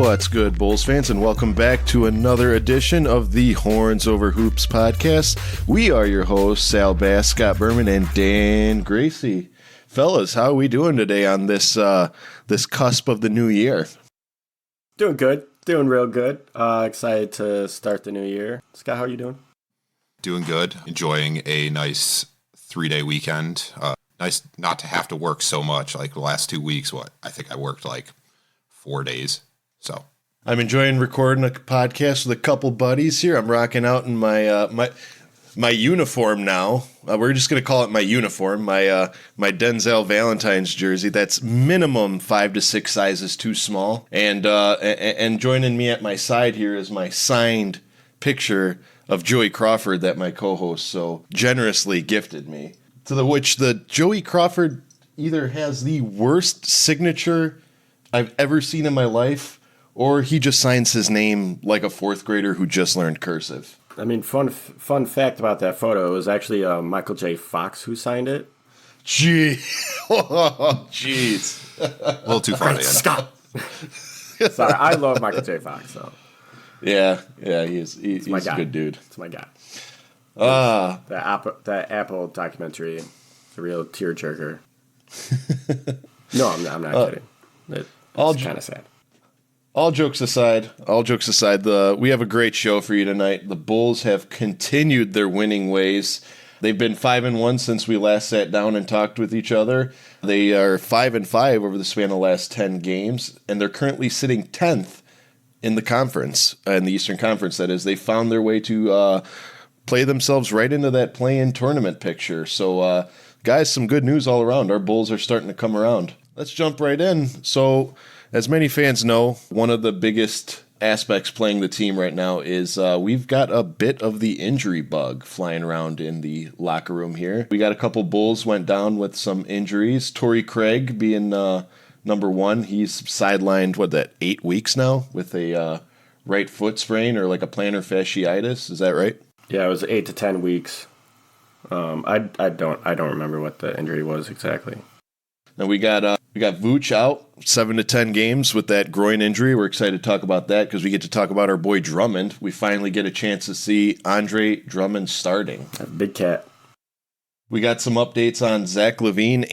What's good, Bulls fans, and welcome back to another edition of the Horns Over Hoops podcast. We are your hosts, Sal Bass, Scott Berman, and Dan Gracie. Fellas, how are we doing today on this cusp of the new year? Doing good. Doing real good. Excited to start the new year. Scott, how are you doing? Doing good. Enjoying a nice 3-day weekend. Nice not to have to work so much. Like the last 2 weeks, I think I worked like 4 days. So I'm enjoying recording a podcast with a couple buddies here. I'm rocking out in my my uniform now. We're just gonna call it my uniform. My Denzel Valentine's jersey. That's minimum 5 to 6 sizes too small. And joining me at my side here is my signed picture of Joey Crawford that my co-host so generously gifted me. To which the Joey Crawford either has the worst signature I've ever seen in my life, or he just signs his name like a fourth grader who just learned cursive. I mean, fun fact about that photo, it was actually Michael J. Fox who signed it. Gee. Oh, jeez. A little too far. Scott. Sorry, I love Michael J. Fox. So. Yeah, he's a good dude. It's my guy. That Apple documentary, it's a real tearjerker. No, I'm not kidding. It's kind of sad. All jokes aside, we have a great show for you tonight. The Bulls have continued their winning ways. They've been 5-1 since we last sat down and talked with each other. They are 5-5 over the span of the last 10 games, and they're currently sitting 10th in the conference, in the Eastern Conference, that is. They found their way to play themselves right into that play-in tournament picture. So, guys, some good news all around. Our Bulls are starting to come around. Let's jump right in. So, as many fans know, one of the biggest aspects playing the team right now is we've got a bit of the injury bug flying around in the locker room here. We got a couple Bulls went down with some injuries. Torrey Craig being number one. He's sidelined, 8 weeks now with a right foot sprain or like a plantar fasciitis. Is that right? Yeah, it was 8 to 10 weeks. I don't remember what the injury was exactly. Now we got Vooch out 7 to 10 games with that groin injury. We're excited to talk about that because we get to talk about our boy Drummond. We finally get a chance to see Andre Drummond starting. Big cat. We got some updates on Zach Lavine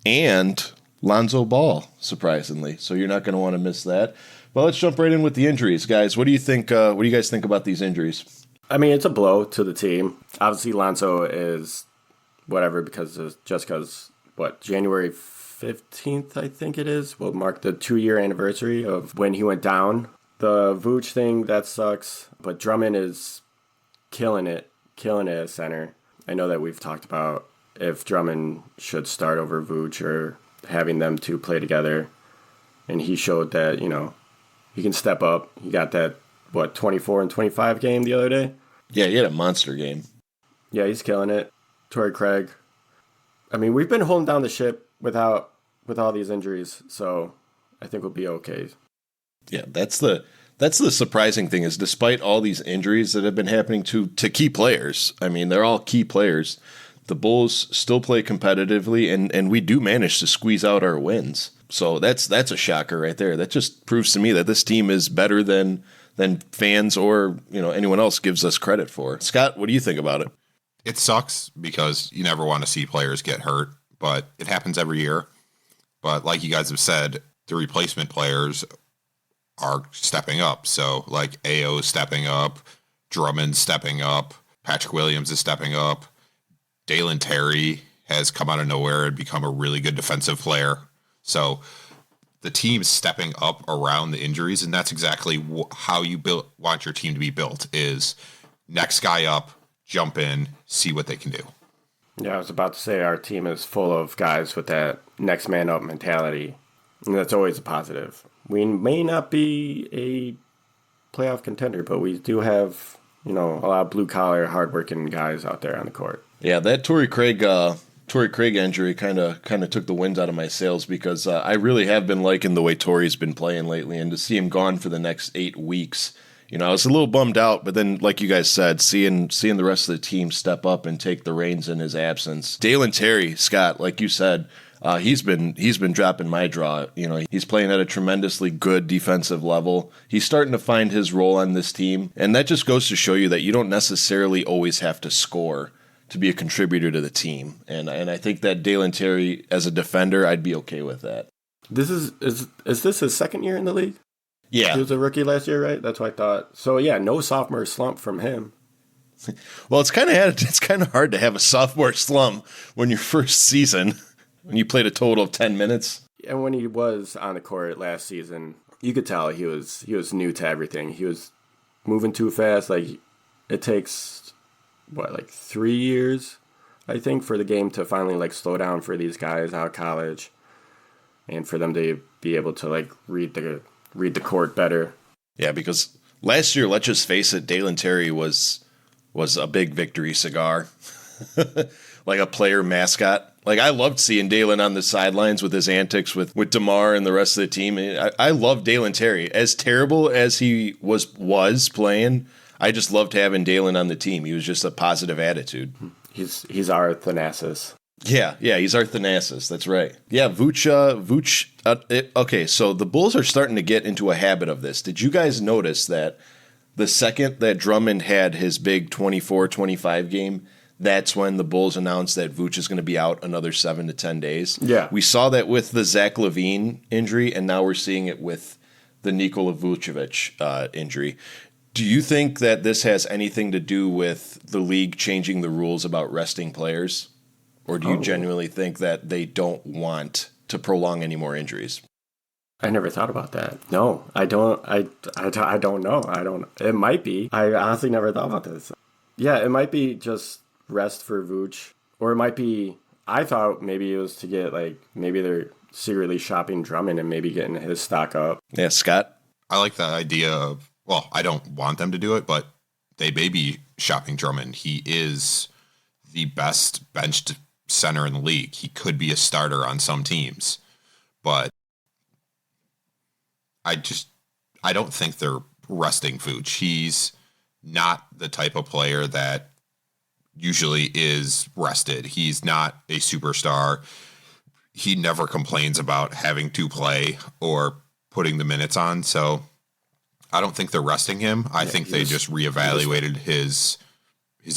and Lonzo Ball, surprisingly. So you're not going to want to miss that. Well, let's jump right in with the injuries, guys. What do you think? What do you guys think about these injuries? I mean, it's a blow to the team. Obviously, Lonzo is whatever because January 15th, I think it is, will mark the 2-year anniversary of when he went down. The Vooch thing, that sucks. But Drummond is killing it at center. I know that we've talked about if Drummond should start over Vooch or having them two play together. And he showed that, he can step up. He got that, 24 and 25 game the other day? Yeah, he had a monster game. Yeah, he's killing it. Torrey Craig. I mean, we've been holding down the ship with all these injuries, so I think we'll be okay. Yeah, that's the surprising thing is despite all these injuries that have been happening to key players, I mean, they're all key players, the Bulls still play competitively, and we do manage to squeeze out our wins. So that's a shocker right there. That just proves to me that this team is better than fans or anyone else gives us credit for. Scott, what do you think about it? It sucks because you never want to see players get hurt, but it happens every year. But like you guys have said, the replacement players are stepping up. So like AO is stepping up, Drummond's stepping up, Patrick Williams is stepping up, Dalen Terry has come out of nowhere and become a really good defensive player. So the team's stepping up around the injuries, and that's exactly how you want your team to be built is next guy up, jump in, see what they can do. Yeah, I was about to say our team is full of guys with that next man up mentality, and that's always a positive. We may not be a playoff contender, but we do have, a lot of blue-collar, hard-working guys out there on the court. Yeah, that Torrey Craig injury kind of took the wind out of my sails because I really have been liking the way Torrey's been playing lately, and to see him gone for the next 8 weeks, I was a little bummed out, but then, like you guys said, seeing the rest of the team step up and take the reins in his absence. Dalen Terry, Scott, like you said, He's been dropping my draw. You know, he's playing at a tremendously good defensive level. He's starting to find his role on this team, and that just goes to show you that you don't necessarily always have to score to be a contributor to the team. And I think that Dalen Terry, as a defender, I'd be okay with that. This is this his second year in the league? Yeah. He was a rookie last year, right? That's what I thought. So, yeah, no sophomore slump from him. Well, it's kind of hard to have a sophomore slump when your first season, when you played a total of 10 minutes. And when he was on the court last season, you could tell he was new to everything. He was moving too fast. Like, it takes, 3 years, I think, for the game to finally, slow down for these guys out of college and for them to be able to, read the court better. Yeah, because last year, let's just face it, Dalen Terry was a big victory cigar, like a player mascot. Like, I loved seeing Dalen on the sidelines with his antics with DeMar and the rest of the team. I love Dalen Terry. As terrible as he was playing, I just loved having Dalen on the team. He was just a positive attitude. He's our Thanasis. Yeah, he's our Thanasis. That's right. Yeah, Vooch. Okay, so the Bulls are starting to get into a habit of this. Did you guys notice that the second that Drummond had his big 24-25 game, that's when the Bulls announced that Vooch is going to be out another 7 to 10 days? Yeah. We saw that with the Zach Lavine injury, and now we're seeing it with the Nikola Vucevic injury. Do you think that this has anything to do with the league changing the rules about resting players? Or do you genuinely think that they don't want to prolong any more injuries? I never thought about that. No, I don't. I don't know. It might be. I honestly never thought about this. Yeah, it might be just rest for Vooch. Or it might be, I thought maybe it was to get, maybe they're secretly shopping Drummond and maybe getting his stock up. Yeah, Scott? I like that idea of, I don't want them to do it, but they may be shopping Drummond. He is the best benched center in the league. He could be a starter on some teams, but I don't think they're resting Vooch. He's not the type of player that usually is rested. He's not a superstar. He never complains about having to play or putting the minutes on. So I don't think they're resting him. I think they just reevaluated his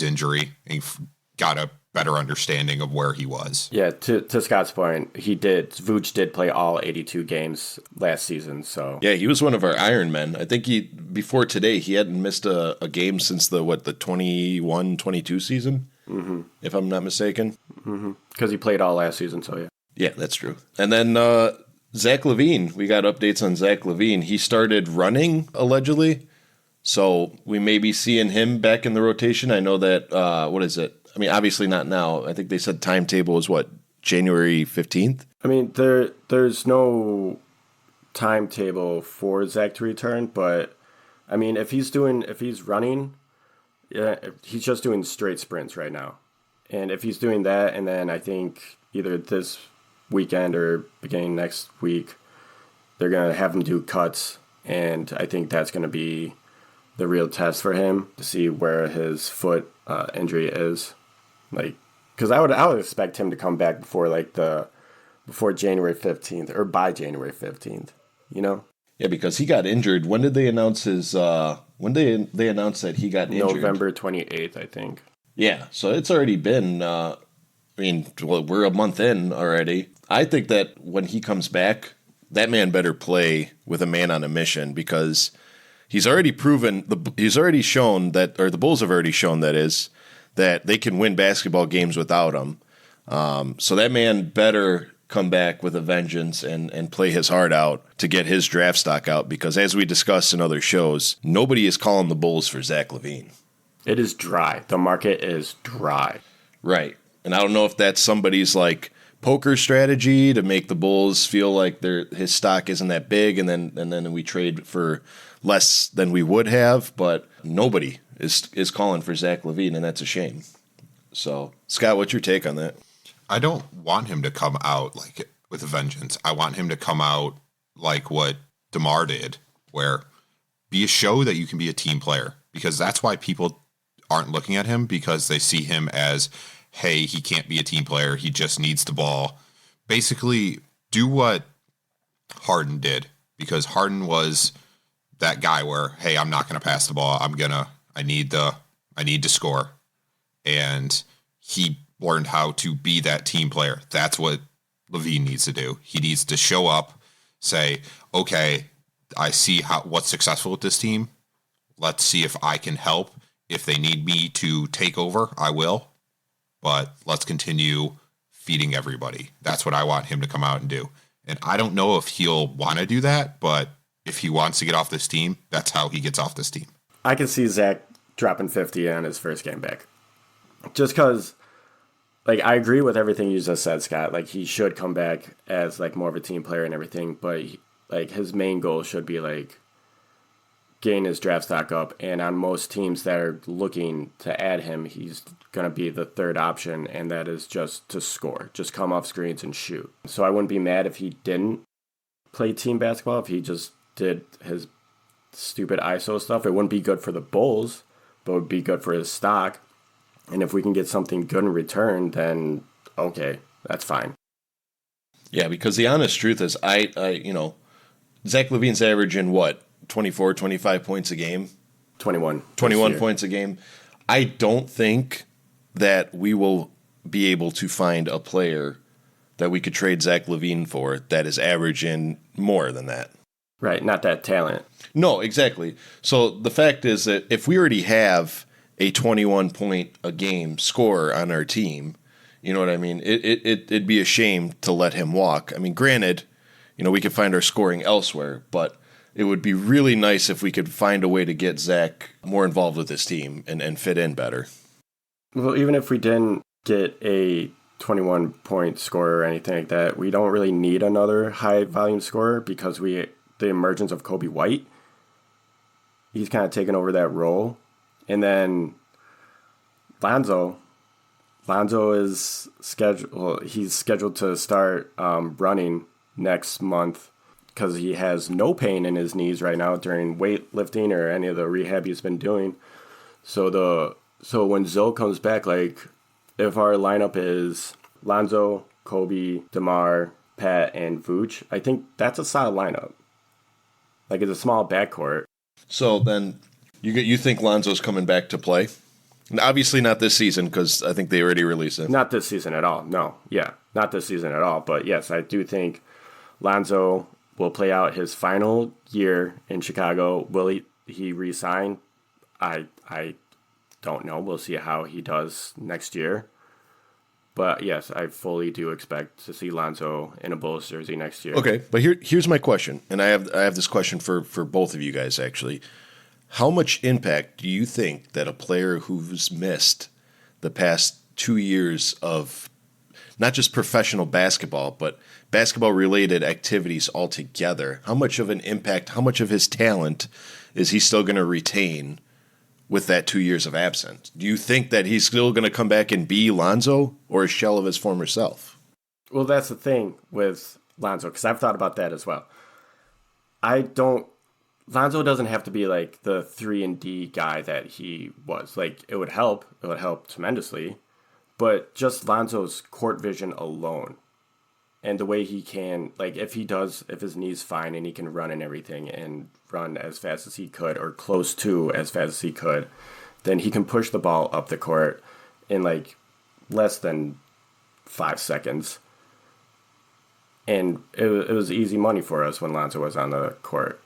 injury and got a better understanding of where he was. Yeah, to Scott's point, Vooch did play all 82 games last season, so. Yeah, he was one of our Iron Men. I think before today, he hadn't missed a game since the 21-22 season, if I'm not mistaken. Because he played all last season, so yeah. Yeah, that's true. And then Zach Lavine, we got updates on Zach Lavine. He started running, allegedly, so we may be seeing him back in the rotation. I know that, what is it? I mean, obviously not now. I think they said timetable is January 15th? I mean, there's no timetable for Zach to return, but I mean, if he's running, he's just doing straight sprints right now. And if he's doing that, and then I think either this weekend or beginning next week, they're going to have him do cuts, and I think that's going to be the real test for him to see where his foot injury is. Because I would expect him to come back before January 15th or by January 15th, you know? Yeah, because he got injured. When did they announce his? When they announced that he got injured? November 28th, I think. Yeah, so it's already been. We're a month in already. I think that when he comes back, that man better play with a man on a mission, because he's already proven. He's already shown that, or the Bulls have already shown that they can win basketball games without him. So that man better come back with a vengeance and play his heart out to get his draft stock out, because as we discussed in other shows, nobody is calling the Bulls for Zach Lavine. It is dry. The market is dry. Right. And I don't know if that's somebody's poker strategy to make the Bulls feel like his stock isn't that big, and then we trade for less than we would have, but nobody is calling for Zach Lavine, and that's a shame. So, Scott, what's your take on that? I don't want him to come out with a vengeance. I want him to come out like what DeMar did, where be a show that you can be a team player, because that's why people aren't looking at him, because they see him as, hey, he can't be a team player. He just needs the ball. basically do what Harden did, because Harden was that guy where, hey, I'm not going to pass the ball. I need to score. And he learned how to be that team player. That's what Lavine needs to do. He needs to show up, say, okay, I see what's successful with this team. Let's see if I can help. If they need me to take over, I will. But let's continue feeding everybody. That's what I want him to come out and do. And I don't know if he'll want to do that, but if he wants to get off this team, that's how he gets off this team. I can see Zach dropping 50 on his first game back. Just because, like, I agree with everything you just said, Scott. Like, he should come back as, like, more of a team player and everything. But, like, his main goal should be, like, getting his draft stock up. And on most teams that are looking to add him, he's going to be the third option. And that is just to score. Just come off screens and shoot. So I wouldn't be mad if he didn't play team basketball. If he just did his stupid ISO stuff. It wouldn't be good for the Bulls, but it would be good for his stock. And if we can get something good in return, then okay, that's fine. Yeah, because the honest truth is, Zach Lavine's averaging what, 24, 25 points a game? 21 points a game. I don't think that we will be able to find a player that we could trade Zach Lavine for that is averaging more than that. Right, not that talent. No, exactly. So the fact is that if we already have a 21-point-a-game scorer on our team, you know what I mean? It'd be a shame to let him walk. I mean, granted, we could find our scoring elsewhere, but it would be really nice if we could find a way to get Zach more involved with his team and fit in better. Well, even if we didn't get a 21-point scorer or anything like that, we don't really need another high-volume scorer because the emergence of Kobe White, he's kind of taken over that role. And then Lonzo is he's scheduled to start running next month because he has no pain in his knees right now during weightlifting or any of the rehab he's been doing. So when Zoe comes back, like if our lineup is Lonzo, Kobe, DeMar, Pat, and Vooch, I think that's a solid lineup. Like it's a small backcourt. So then you think Lonzo's coming back to play? And obviously not this season because I think they already released him. Not this season at all. No. Yeah, not this season at all. But yes, I do think Lonzo will play out his final year in Chicago. Will he re-sign? I don't know. We'll see how he does next year. But yes, I fully do expect to see Lonzo in a Bulls jersey next year. Okay, but here's my question, and I have this question for both of you guys actually. How much impact do you think that a player who's missed the past 2 years of not just professional basketball, but basketball-related activities altogether, how much of an impact, how much of his talent is he still going to retain with that 2 years of absence? Do you think that he's still going to come back and be Lonzo or a shell of his former self? Well, that's the thing with Lonzo, because I've thought about that as well. Lonzo doesn't have to be like the 3-and-D guy that he was. Like, it would help. It would help tremendously. But just Lonzo's court vision alone and the way he can, like, if his knee's fine and he can run and everything and run as fast as he could or close to as fast as he could, then he can push the ball up the court in, like, less than 5 seconds. And it was easy money for us when Lonzo was on the court.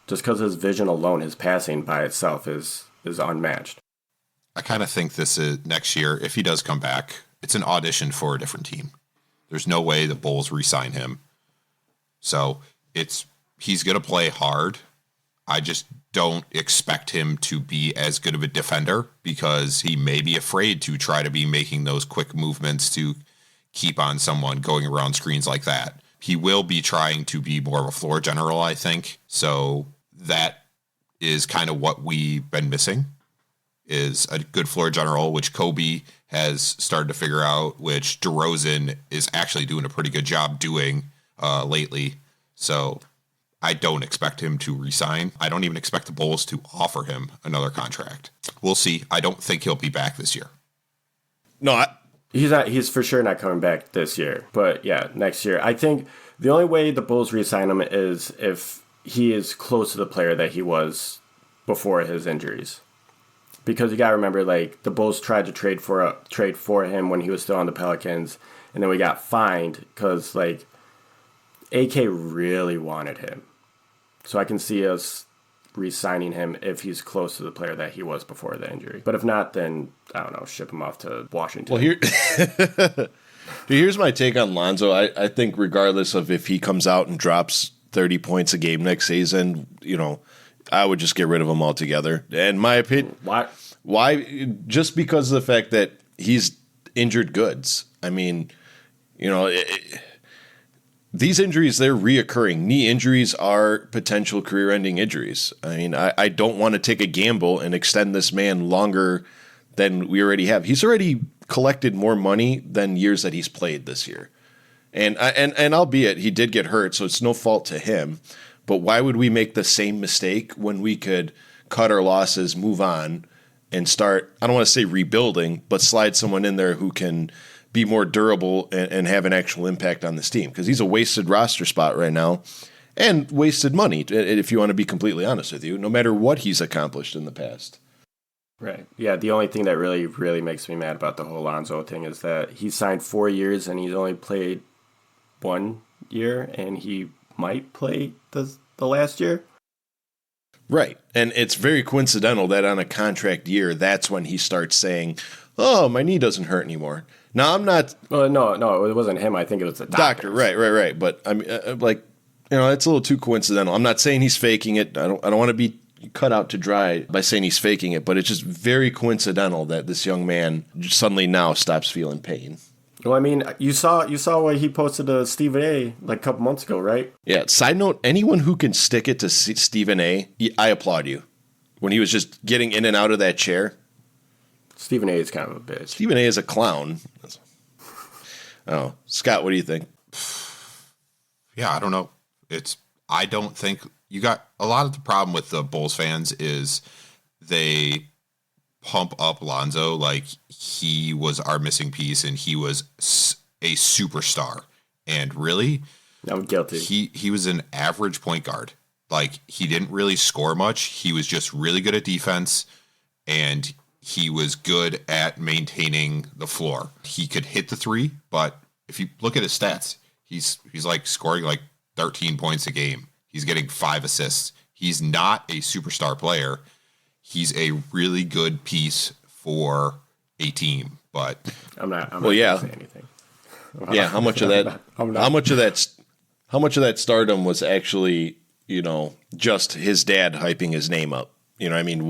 Just because his vision alone, his passing by itself is unmatched. I kind of think this is next year, if he does come back, it's an audition for a different team. There's no way the Bulls re-sign him. So he's going to play hard. I just don't expect him to be as good of a defender because he may be afraid to try to be making those quick movements to keep on someone going around screens like that. He will be trying to be more of a floor general, I think. So that is kind of what we've been missing, is a good floor general, which Kobe has started to figure out, which DeRozan is actually doing a pretty good job doing lately. So I don't expect him to resign. I don't even expect the Bulls to offer him another contract. We'll see. I don't think he'll be back this year. No, He's for sure not coming back this year. But yeah, next year. I think the only way the Bulls re-sign him is if he is close to the player that he was before his injuries. Because you gotta remember, like, the Bulls tried to trade for him when he was still on the Pelicans, and then we got fined because, like, AK really wanted him. So I can see us re-signing him if he's close to the player that he was before the injury. But if not, then, I don't know, ship him off to Washington. Well, here's my take on Lonzo. I think regardless of if he comes out and drops 30 points a game next season, I would just get rid of him altogether. And my opinion, why? Just because of the fact that he's injured goods. I mean, these injuries, they're reoccurring. Knee injuries are potential career-ending injuries. I mean, I don't want to take a gamble and extend this man longer than we already have. He's already collected more money than years that he's played this year. And albeit he did get hurt, so it's no fault to him. But why would we make the same mistake when we could cut our losses, move on, and start, I don't want to say rebuilding, but slide someone in there who can be more durable and have an actual impact on this team? Because he's a wasted roster spot right now and wasted money, if you want to be completely honest with you, no matter what he's accomplished in the past. Right. Yeah, the only thing that really, really makes me mad about the whole Lonzo thing is that he signed 4 years and he's only played 1 year, and he might play the last year. Right. And it's very coincidental that on a contract year, that's when he starts saying, oh, my knee doesn't hurt anymore. Now, I'm not... No, it wasn't him. I think it was the doctor. Right. But, I mean, it's a little too coincidental. I'm not saying he's faking it. I don't want to be cut out to dry by saying he's faking it, but it's just very coincidental that this young man suddenly now stops feeling pain. Well, I mean, you saw what he posted to Stephen A. like a couple months ago, right? Yeah. Side note, anyone who can stick it to Stephen A., I applaud you. When he was just getting in and out of that chair. Stephen A. is kind of a bitch. Stephen A. is a clown. Oh, Scott, what do you think? Yeah, I don't know. I don't think you got a lot of the problem with the Bulls fans is they pump up Lonzo like he was our missing piece and he was a superstar. And really, I'm guilty. He was an average point guard. Like, he didn't really score much. He was just really good at defense, and he was good at maintaining the floor. He could hit the three, but if you look at his stats, he's like scoring like 13 points a game. He's getting 5 assists. He's not a superstar player. He's a really good piece for a team, but I'm not gonna say anything. Yeah, how much of that stardom was actually, just his dad hyping his name up? You know what I mean?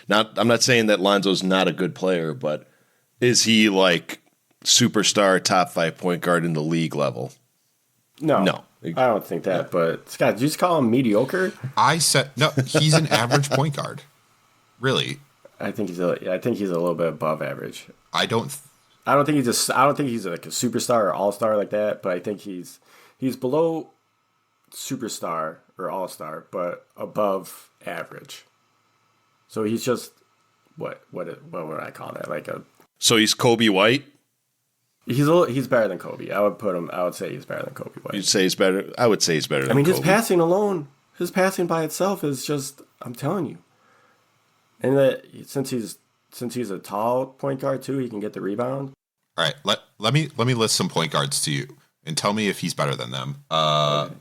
I'm not saying that Lonzo's not a good player, but is he like superstar top 5 point guard in the league level? No. I don't think that, but Scott, did you just call him mediocre? I said no, he's an average point guard. Really? I think he's a little bit above average. I don't think he's like a superstar or all-star like that, but I think he's below superstar or all-star, but above average. So he's just what would I call that? So he's Kobe White? He's better than Kobe. I would say he's better than Kobe White. You'd say he's better? I would say he's better than Kobe. His passing alone, his passing by itself is just, I'm telling you. And that since he's a tall point guard too, he can get the rebound. All right, let me list some point guards to you and tell me if he's better than them. Okay.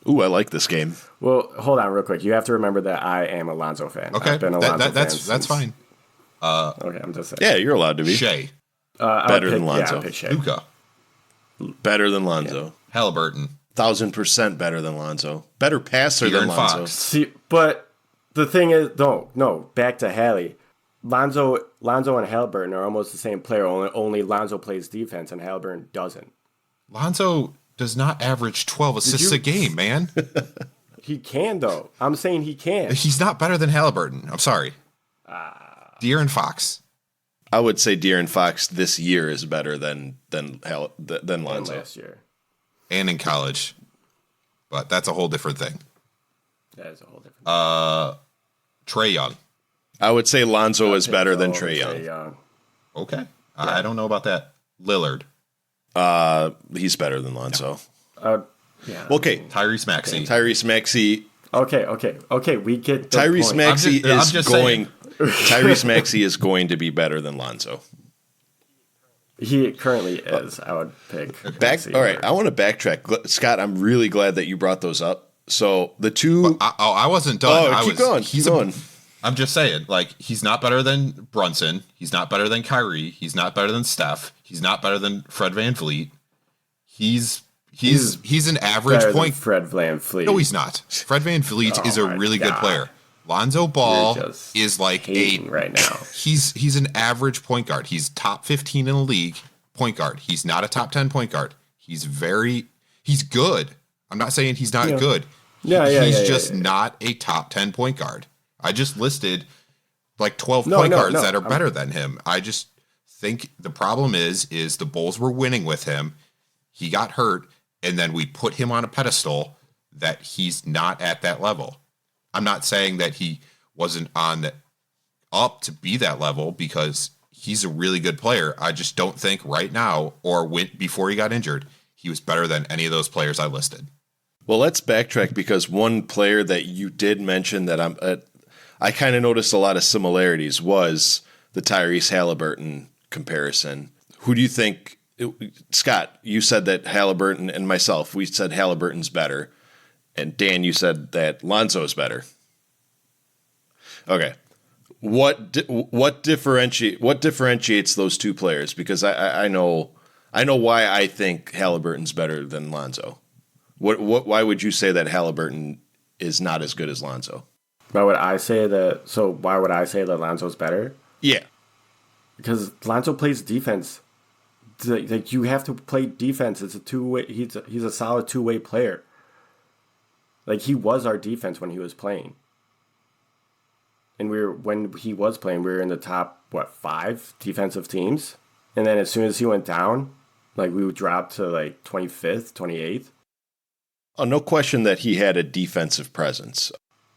Ooh, I like this game. Well, hold on real quick. You have to remember that I am a Lonzo fan. Okay, I've been a Lonzo fan that's fine. Okay, I'm just saying. Yeah, you're allowed to be. Shea. Better than Lonzo. Yeah, I'll pick Shea. Luka. Better than Lonzo. Yeah. Halliburton. 1,000% better than Lonzo. Better passer than Lonzo. Fox. See, but the thing is, no. Back to Hallie. Lonzo and Halliburton are almost the same player. Only Lonzo plays defense and Halliburton doesn't. Lonzo does not average 12 assists a game, man. He can, though. I'm saying he can. He's not better than Halliburton. I'm sorry. De'Aaron Fox. I would say De'Aaron Fox this year is better than Lonzo. Last year. And in college. But that's a whole different thing. That is a whole different thing. Trae Young. I would say Lonzo is better than Trae Young. Okay. Yeah. I don't know about that. Lillard. He's better than Lonzo. Yeah. Okay. Tyrese Maxey. Tyrese Maxey. Okay. We get the Tyrese point. Maxey I'm just saying. Tyrese Maxey is going to be better than Lonzo. He currently is. I would pick. All right. I want to backtrack. Scott, I'm really glad that you brought those up. So the two. I wasn't done. Keep going. Keep going. I'm just saying, like, he's not better than Brunson. He's not better than Kyrie. He's not better than Steph. He's not better than Fred VanVleet. He's an average point. Fred VanVleet. No, he's not. Fred VanVleet is a really good player. Lonzo Ball is like right now. He's an average point guard. He's top 15 in the league point guard. He's not a top 10 point guard. He's good. I'm not saying he's not good. He's just not a top 10 point guard. I just listed like 12 point guards that are better than him. I just think the problem is the Bulls were winning with him. He got hurt, and then we put him on a pedestal that he's not at that level. I'm not saying that he wasn't up to be that level, because he's a really good player. I just don't think right now, or before he got injured, he was better than any of those players I listed. Well, let's backtrack, because one player that you did mention that I kind of noticed a lot of similarities was the Tyrese Halliburton comparison. Who do you think? Scott, you said that Halliburton, and myself, we said Halliburton's better. And Dan, you said that Lonzo's better. Okay. What differentiates those two players? Because I know why I think Halliburton's better than Lonzo. Why would you say that Halliburton is not as good as Lonzo? Why would I say that Lonzo's better? Yeah. Because Lonzo plays defense. Like, you have to play defense. It's a two-way. He's a solid two-way player. Like, he was our defense when he was playing. And when he was playing, we were in the top 5 defensive teams. And then as soon as he went down, like, we would drop to like 25th, 28th. Oh, no question that he had a defensive presence.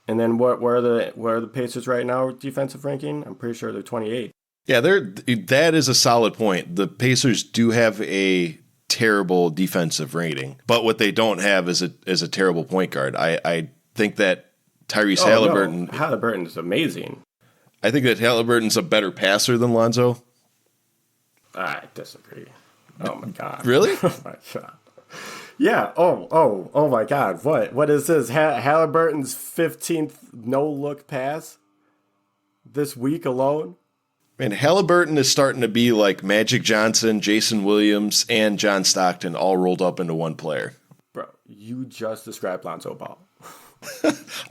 And then where are the Pacers right now defensive ranking? I'm pretty sure they're 28th. Yeah, that is a solid point. The Pacers do have a terrible defensive rating, but what they don't have is a terrible point guard. I think that Tyrese Halliburton. No. Halliburton's amazing. I think that Halliburton's a better passer than Lonzo. I disagree. Oh my god. Really? Oh my god. Yeah. Oh my god. What is this? Halliburton's 15th no-look pass this week alone? Man, Halliburton is starting to be like Magic Johnson, Jason Williams, and John Stockton all rolled up into one player. Bro, you just described Lonzo Ball.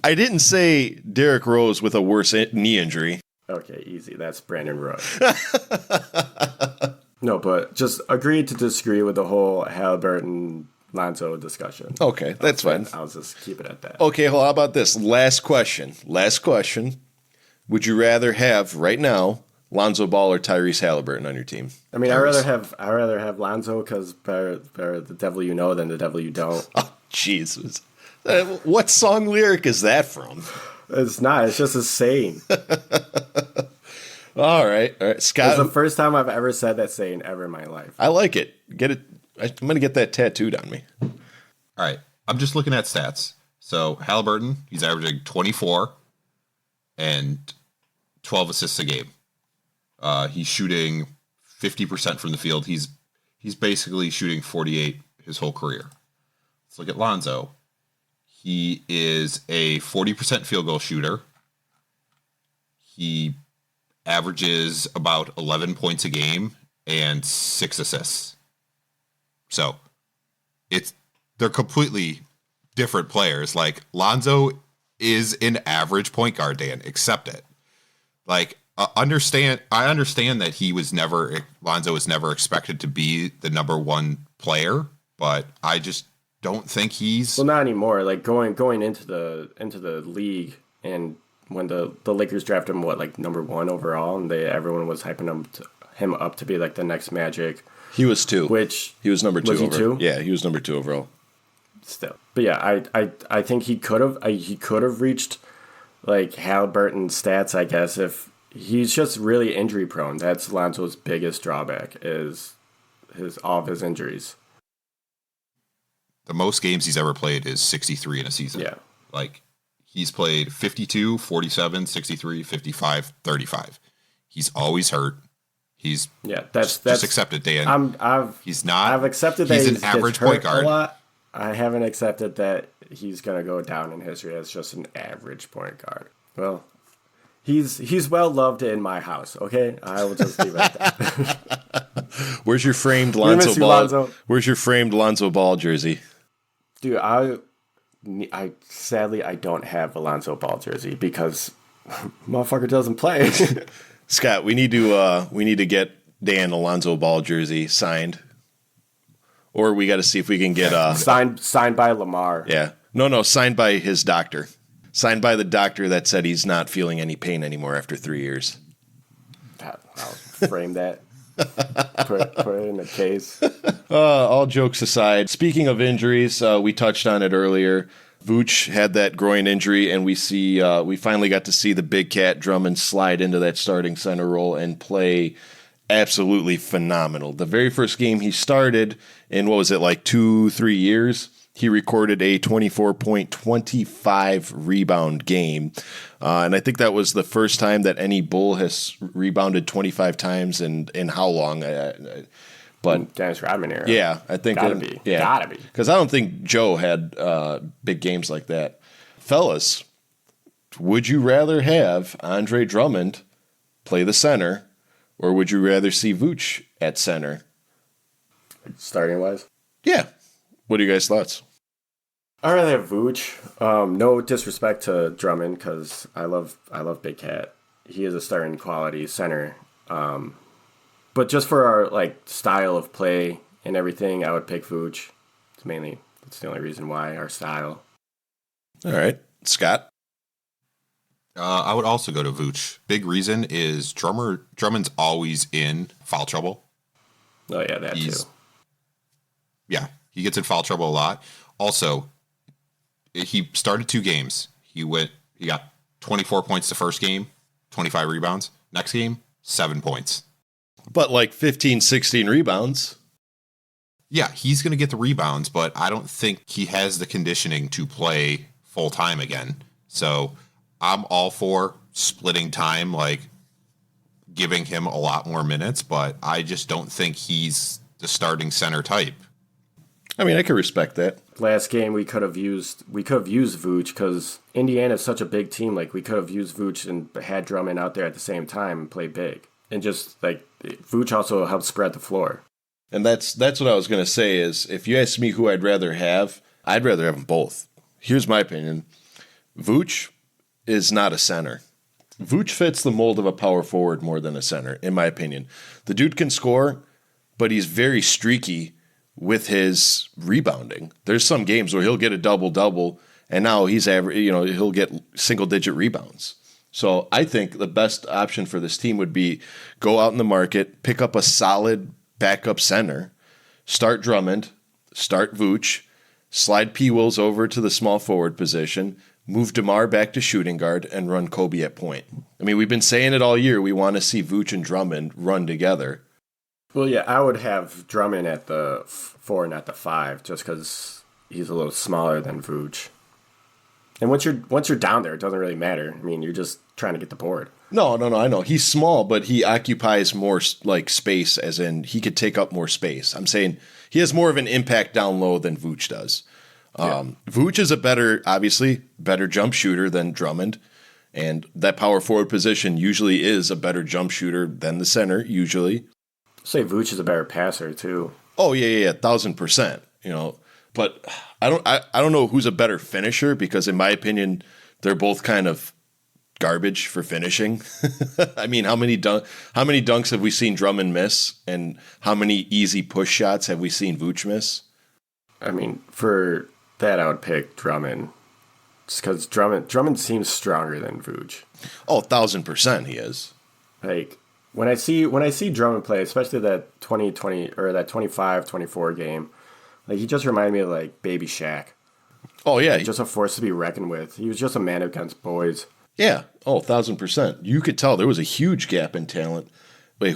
I didn't say Derrick Rose with a worse knee injury. Okay, easy. That's Brandon Roy. No, but just agree to disagree with the whole Halliburton-Lonzo discussion. Okay, that's fine. I'll just keep it at that. Okay, well, how about this? Last question. Would you rather have, right now, Lonzo Ball or Tyrese Halliburton on your team? I mean, I'd rather have Lonzo, because better the devil you know than the devil you don't. Oh, Jesus. What song lyric is that from? It's not. It's just a saying. All right. Scott. It's the first time I've ever said that saying ever in my life. I like it. Get it. I'm going to get that tattooed on me. All right. I'm just looking at stats. So Halliburton, he's averaging 24 and 12 assists a game. He's shooting 50% from the field. He's basically shooting 48 his whole career. Let's look at Lonzo. He is a 40% field goal shooter. He averages about 11 points a game and 6 assists. So they're completely different players. Like, Lonzo is an average point guard, Dan. Accept it. Like, I understand that Lonzo was never expected to be the number one player, but I just don't think he's... Well, not anymore. Like, going into the league, and when the Lakers drafted him, number 1 overall, and everyone was hyping him up to be like the next Magic. He was 2. Which he was number 2. Was he 2? Yeah, he was number 2 overall. Still, but yeah, I think he could have reached like Halliburton's stats, I guess. If he's just really injury prone, that's Lonzo's biggest drawback, is all of his injuries. The most games he's ever played is 63 in a season. Yeah. Like, he's played 52, 47, 63, 55, 35. He's always hurt. That's just accept it, Dan. I've accepted that he's an average point guard. A lot. I haven't accepted that he's gonna go down in history as just an average point guard. Well, he's well loved in my house. Okay, I will just leave it at that. Where's your framed Lonzo Ball? Lonzo. Where's your framed Lonzo Ball jersey? Dude, I sadly I don't have a Lonzo Ball jersey because motherfucker doesn't play. Scott, we need to get Dan a Lonzo Ball jersey signed, or we got to see if we can get signed by Lamar. Yeah, no, signed by his doctor, signed by the doctor that said he's not feeling any pain anymore after 3 years. I'll frame that. Put it in a case. All jokes aside, speaking of injuries, we touched on it earlier. Vooch had that groin injury, and we finally got to see the big cat Drummond slide into that starting center role and play absolutely phenomenal. The very first game he started in, 2-3 years, he recorded a 24.25 rebound game. And I think that was the first time that any Bull has rebounded 25 times in how long? But Dennis Rodman era. Yeah, I think gotta be. Because I don't think Joe had big games like that. Fellas, would you rather have Andre Drummond play the center, or would you rather see Vooch at center? Starting wise? Yeah. What are you guys' thoughts? I'd rather have Vooch. No disrespect to Drummond, because I love Big Cat. He is a starting quality center. But just for our style of play and everything, I would pick Vooch. That's the only reason why, our style. All right. Scott? I would also go to Vooch. Big reason is Drummond's always in foul trouble. Oh, yeah, that too. Yeah, he gets in foul trouble a lot. Also, he started 2 games. He got 24 points the first game, 25 rebounds. Next game, 7 points. But 15, 16 rebounds. Yeah, he's going to get the rebounds, but I don't think he has the conditioning to play full time again. So I'm all for splitting time, giving him a lot more minutes, but I just don't think he's the starting center type. I mean, I can respect that. Last game we could have used Vooch because Indiana's such a big team. We could have used Vooch and had Drummond out there at the same time and play big. And just Vooch also helps spread the floor. And that's what I was going to say is if you ask me who I'd rather have them both. Here's my opinion. Vooch is not a center. Vooch fits the mold of a power forward more than a center, in my opinion. The dude can score, but he's very streaky with his rebounding. There's some games where he'll get a double-double, and now he's he'll get single-digit rebounds. So I think the best option for this team would be go out in the market, pick up a solid backup center, start Drummond, start Vooch, slide P. Wills over to the small forward position, move DeMar back to shooting guard, and run Kobe at point. I mean, we've been saying it all year. We want to see Vooch and Drummond run together. Well, yeah, I would have Drummond at the 4 and at the 5 just because he's a little smaller than Vooch. And once you're down there, it doesn't really matter. I mean, you're just trying to get the board. No, I know. He's small, but he occupies more space, as in he could take up more space. I'm saying he has more of an impact down low than Vooch does. Vooch is obviously better jump shooter than Drummond, and that power forward position usually is a better jump shooter than the center, usually. Say Vooch is a better passer, too. Oh, yeah, 1,000%. But I don't know who's a better finisher because, in my opinion, they're both kind of garbage for finishing. I mean, how many dunks have we seen Drummond miss, and how many easy push shots have we seen Vooch miss? I mean, for that, I would pick Drummond, just because Drummond seems stronger than Vooch. Oh, 1,000% he is. When I see Drummond play, especially that 2020 or that 25-24 game. He just reminded me of Baby Shaq. Oh yeah, just a force to be reckoned with. He was just a man against boys. Yeah, 1,000%. You could tell there was a huge gap in talent. Wait,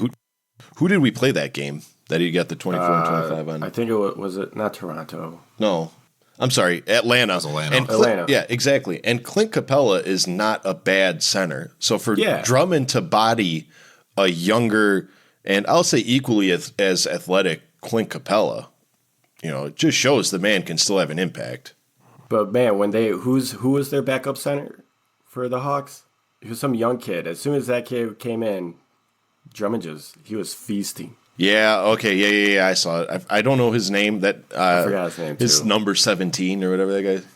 who did we play that game? that he got the 24 and 25 on? I think was it not Toronto? No. I'm sorry, Atlanta. Atlanta. And Atlanta. Yeah, exactly. And Clint Capella is not a bad center. So for Drummond to body a younger and I'll say equally as athletic Clint Capella, it just shows the man can still have an impact. But man, who was their backup center for the Hawks? He was some young kid. As soon as that kid came in, Drummond he was feasting. Yeah, okay, yeah, I saw it. I don't know his name. I forgot his name, his too. number 17 or whatever that guy.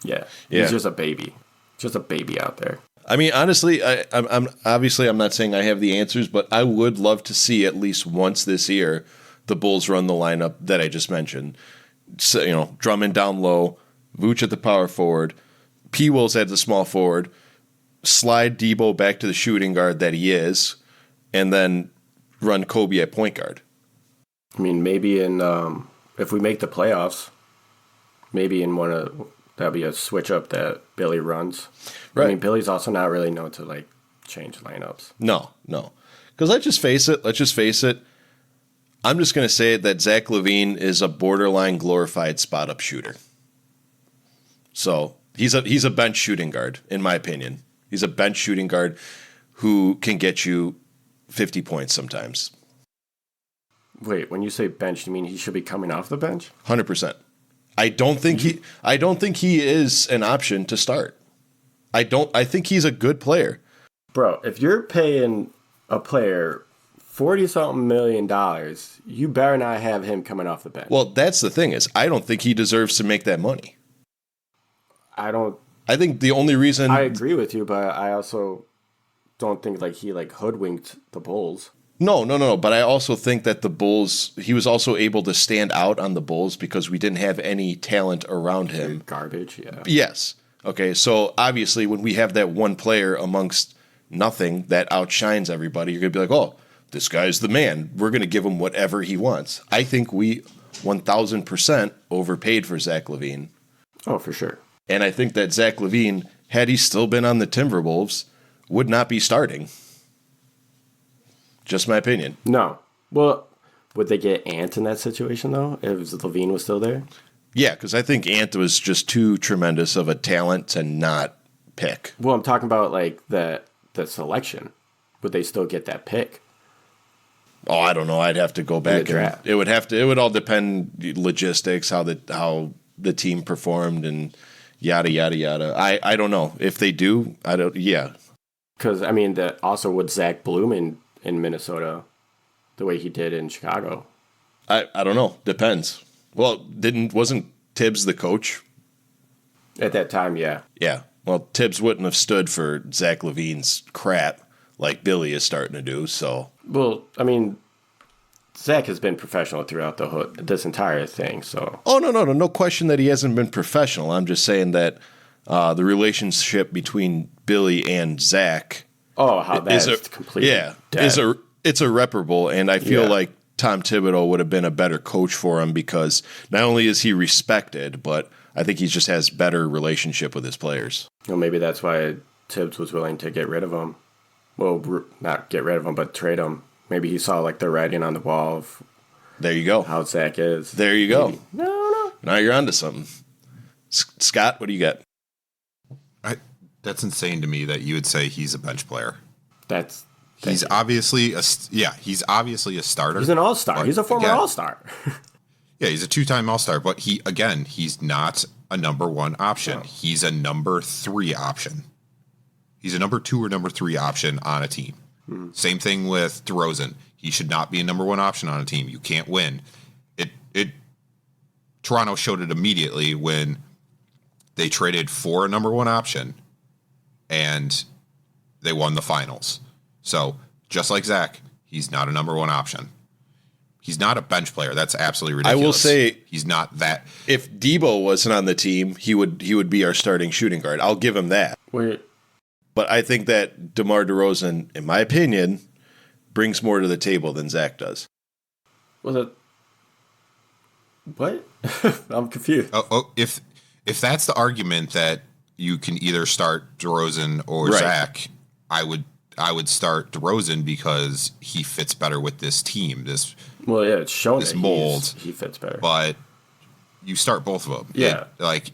Yeah, he's just a baby. Just a baby out there. I mean, honestly, I'm obviously I'm not saying I have the answers, but I would love to see at least once this year the Bulls run the lineup that I just mentioned. So, Drummond down low, Vooch at the power forward, P. Wills at the small forward, slide Debo back to the shooting guard that he is, and then run Kobe at point guard. I mean, maybe if we make the playoffs, maybe that'll be a switch up that Billy runs. Right. I mean, Billy's also not really known to change lineups. No. Because let's just face it. I'm just going to say that Zach Lavine is a borderline glorified spot up shooter. So he's a bench shooting guard, in my opinion. He's a bench shooting guard who can get you 50 points sometimes. Wait, when you say bench, you mean he should be coming off the bench? 100%. I don't think he is an option to start. I think he's a good player. Bro, if you're paying a player $40-something million, you better not have him coming off the bench. Well, that's the thing is I don't think he deserves to make that money. I think the only reason I agree with you, but I also don't think he hoodwinked the Bulls. No. But I also think that the Bulls, he was also able to stand out on the Bulls because we didn't have any talent around him. Garbage, yeah. Yes. Okay, so obviously when we have that one player amongst nothing that outshines everybody, you're going to be like, oh, this guy's the man. We're going to give him whatever he wants. I think we 1,000% overpaid for Zach Lavine. Oh, for sure. And I think that Zach Lavine, had he still been on the Timberwolves, would not be starting. Just my opinion. No. Well, would they get Ant in that situation, though, if Lavine was still there? Yeah, because I think Ant was just too tremendous of a talent to not pick. Well, I'm talking about, the selection. Would they still get that pick? Oh, I don't know. I'd have to go back. It would all depend logistics, how the team performed and yada, yada, yada. I don't know. If they do, yeah. Because, I mean, also would Zach bloom in Minnesota the way he did in Chicago? I don't know. Depends. Well, wasn't Tibbs the coach? At that time, yeah. Yeah. Well, Tibbs wouldn't have stood for Zach Lavine's crap like Billy is starting to do, so. Well, I mean, Zach has been professional throughout this entire thing, so. Oh, no question that he hasn't been professional. I'm just saying that the relationship between Billy and Zach. Oh, how that's completely dead. It's irreparable, and I feel like Tom Thibodeau would have been a better coach for him because not only is he respected, but I think he just has better relationship with his players. Well, maybe that's why Tibbs was willing to get rid of him. Well, not get rid of him, but trade him. Maybe he saw the writing on the wall of there you go. How Zach is. There you go. Maybe. No. Now you're onto something. Scott, what do you got? That's insane to me that you would say he's a bench player. He's obviously a starter. He's an all-star. He's a former all-star. Yeah, he's a two-time all-star, but he's not a number one option. No. He's a number 3 option. He's a number 2 or number 3 option on a team. Mm-hmm. Same thing with DeRozan. He should not be a number 1 option on a team. You can't win. Toronto showed it immediately when they traded for a number 1 option and they won the finals. So, just like Zach, he's not a number 1 option. He's not a bench player. That's absolutely ridiculous. I will say he's not that. If Debo wasn't on the team, he would be our starting shooting guard. I'll give him that. Wait. But I think that DeMar DeRozan, in my opinion, brings more to the table than Zach does. What? I'm confused. If that's the argument that you can either start DeRozan or Zach, I would I would start DeRozan because he fits better with this team. It's shown this that mold. He fits better. But you start both of them. Yeah.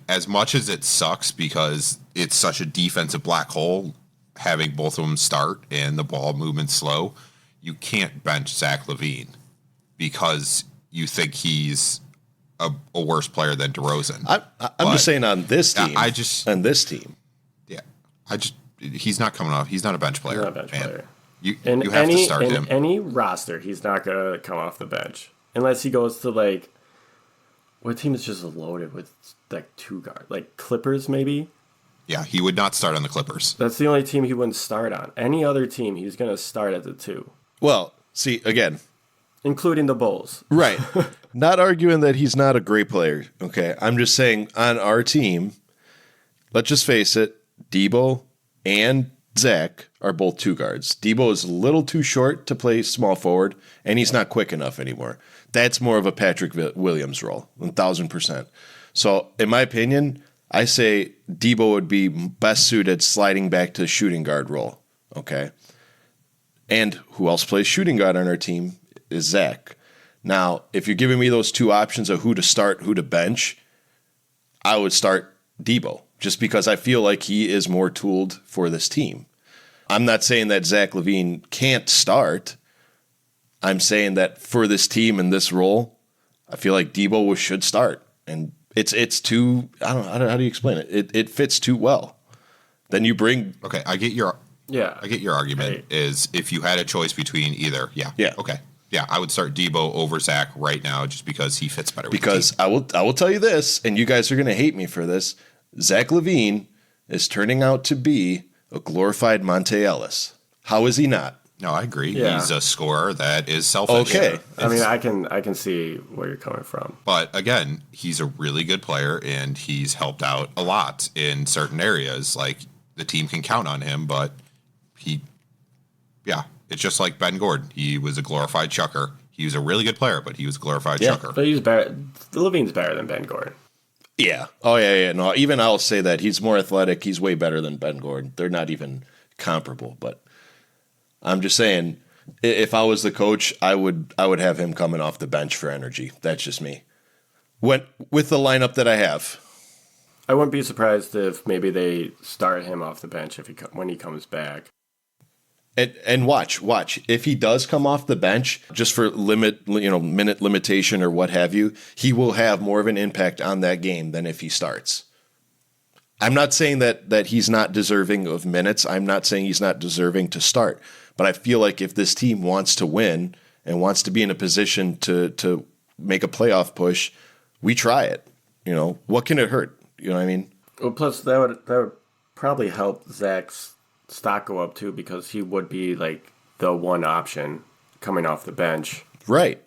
As much as it sucks because it's such a defensive black hole, having both of them start and the ball movement slow, you can't bench Zach Lavine because you think he's a worse player than DeRozan. I'm just saying on this team. On this team. Yeah. He's not coming off. He's not a bench player. He's not a bench player. You have to start him. In any roster, he's not going to come off the bench. Unless he goes to, like, what team is just loaded with, like, 2 guards? Like, Clippers, maybe? Yeah, he would not start on the Clippers. That's the only team he wouldn't start on. Any other team, he's going to start at the 2. Well, see, again. Including the Bulls. Right. Not arguing that he's not a great player, okay? I'm just saying on our team, let's just face it, Debo and Zach are both 2 guards. Debo is a little too short to play small forward, and he's not quick enough anymore. That's more of a Patrick Williams role, 1,000%. So, in my opinion, I say Debo would be best suited sliding back to shooting guard role, okay? And who else plays shooting guard on our team is Zach. Now, if you're giving me those 2 options of who to start, who to bench, I would start Debo, just because I feel like he is more tooled for this team. I'm not saying that Zach Lavine can't start. I'm saying that for this team in this role, I feel like Debo should start. And it's too, I don't know, how do you explain it? It fits too well. Then you bring... Okay, I get your argument is if you had a choice between either, okay. Yeah, I would start Debo over Zach right now just because he fits better with the team. I will tell you this, and you guys are going to hate me for this. Zach Lavine is turning out to be a glorified Monte Ellis. How is he not? No, I agree. Yeah. He's a scorer that is selfish. Okay. I mean, I can see where you're coming from. But again, he's a really good player, and he's helped out a lot in certain areas. Like, the team can count on him, but it's just like Ben Gordon. He was a glorified chucker. He was a really good player, but he was a glorified chucker. But he's better. Levine's better than Ben Gordon. Yeah. Oh, yeah. No, even I'll say that. He's more athletic. He's way better than Ben Gordon. They're not even comparable. But I'm just saying, if I was the coach, I would have him coming off the bench for energy. That's just me. With the lineup that I have. I wouldn't be surprised if maybe they start him off the bench when he comes back. And watch. If he does come off the bench, just for minute limitation or what have you, he will have more of an impact on that game than if he starts. I'm not saying that he's not deserving of minutes. I'm not saying he's not deserving to start. But I feel like if this team wants to win and wants to be in a position to make a playoff push, we try it. What can it hurt? You know what I mean? Well, plus that would probably help Zach's stock go up too, because he would be like the one option coming off the bench. Right.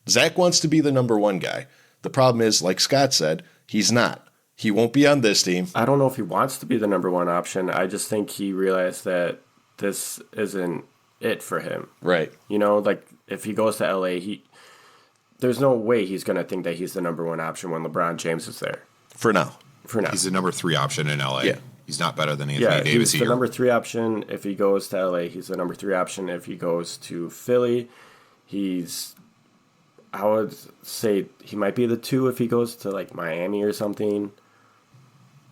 Zach wants to be the number 1 guy. The problem is, like Scott said, he's not. He won't be on this team. I don't know if he wants to be the number 1 option. I just think he realized that this isn't it for him. Right. Like if he goes to LA, there's no way he's going to think that he's the number 1 option when LeBron James is there. For now. He's the number 3 option in LA. Yeah. He's not better than Anthony Davis he's the number 3 option if he goes to LA. He's the number 3 option if he goes to Philly. I would say he might be the 2 if he goes to like Miami or something.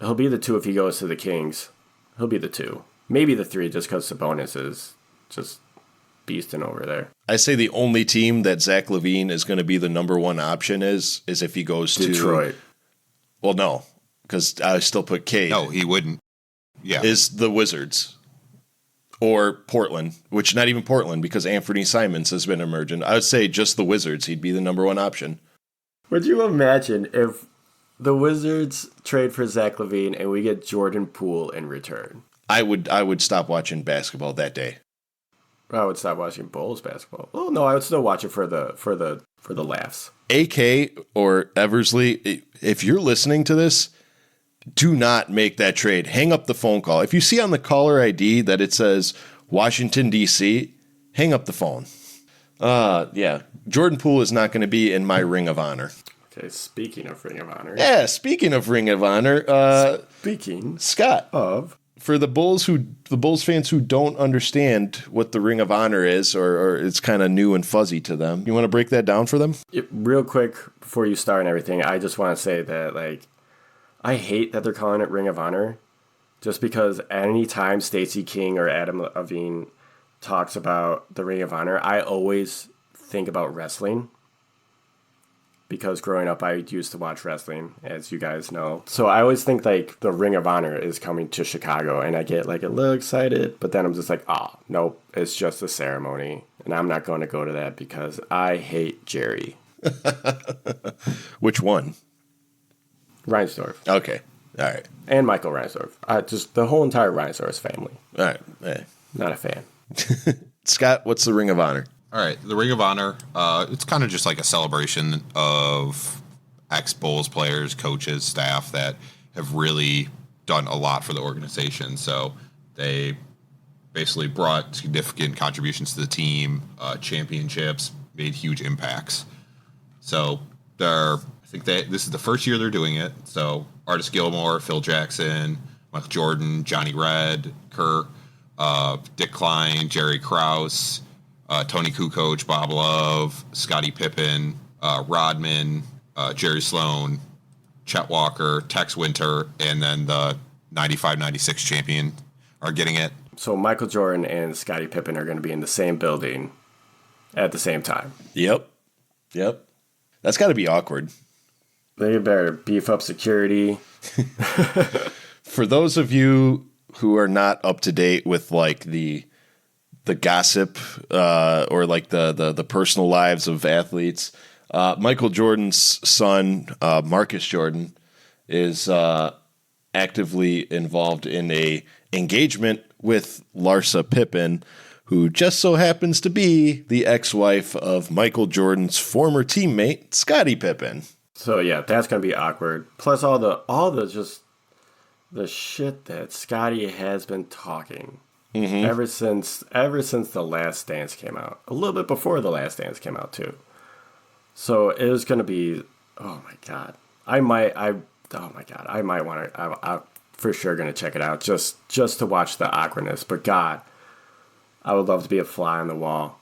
He'll be the 2 if he goes to the Kings. He'll be the 2. Maybe the 3 just because Sabonis is just beasting over there. I say the only team that Zach Lavine is going to be the number 1 option is if he goes to Detroit. Well, no, because I still put Cade. No, he wouldn't. Yeah. Is the Wizards or Portland, which not even Portland because Anthony Simons has been emergent. I would say just the Wizards. He'd be the number 1 option. Would you imagine if the Wizards trade for Zach Lavine and we get Jordan Poole in return? I would stop watching basketball that day. I would stop watching Bulls basketball. Oh no, I would still watch it for the laughs. AK or Eversley, if you're listening to this, do not make that trade. Hang up the phone call. If you see on the caller ID that it says Washington, D.C., hang up the phone. Yeah. Jordan Poole is not going to be in my Ring of Honor. Okay, speaking of Ring of Honor. Yeah, speaking of Ring of Honor. Speaking Scott. of for the Bulls fans who don't understand what the Ring of Honor is, or it's kind of new and fuzzy to them, you want to break that down for them? Real quick before you start and everything, I just want to say that like I hate that they're calling it Ring of Honor, just because anytime Stacey King or Adam Lavine talks about the Ring of Honor, I always think about wrestling. Because growing up, I used to watch wrestling, as you guys know. So I always think like the Ring of Honor is coming to Chicago, and I get like a little excited, but then I'm just like, oh, nope, it's just a ceremony. And I'm not going to go to that because I hate Jerry. Which one? Reinsdorf. Okay. All right. And Michael Reinsdorf. Just the whole entire Reinsdorf family. All right. Hey. Not a fan. Scott, what's the Ring of Honor? All right, the Ring of Honor, it's kind of just like a celebration of ex-Bulls players, coaches, staff that have really done a lot for the organization. So they basically brought significant contributions to the team, championships, made huge impacts. So I think this is the first year they're doing it. So Artis Gilmore, Phil Jackson, Michael Jordan, Johnny Redd, Kerr, Dick Klein, Jerry Krause, Tony Kukoc, Bob Love, Scottie Pippen, Rodman, Jerry Sloan, Chet Walker, Tex Winter, and then the 95-96 champion are getting it. So Michael Jordan and Scottie Pippen are going to be in the same building at the same time. Yep. That's got to be awkward. They better beef up security. For those of you who are not up to date with like the gossip or like the personal lives of athletes, Michael Jordan's son, Marcus Jordan, is actively involved in a engagement with Larsa Pippen, who just so happens to be the ex-wife of Michael Jordan's former teammate, Scottie Pippen. So yeah, that's gonna be awkward. Plus all the just the shit that Scottie has been talking. Mm-hmm. Ever since The Last Dance came out. A little bit before The Last Dance came out, too. So it was going to be, oh, my God. I'm for sure going to check it out just to watch the awkwardness. But, God, I would love to be a fly on the wall.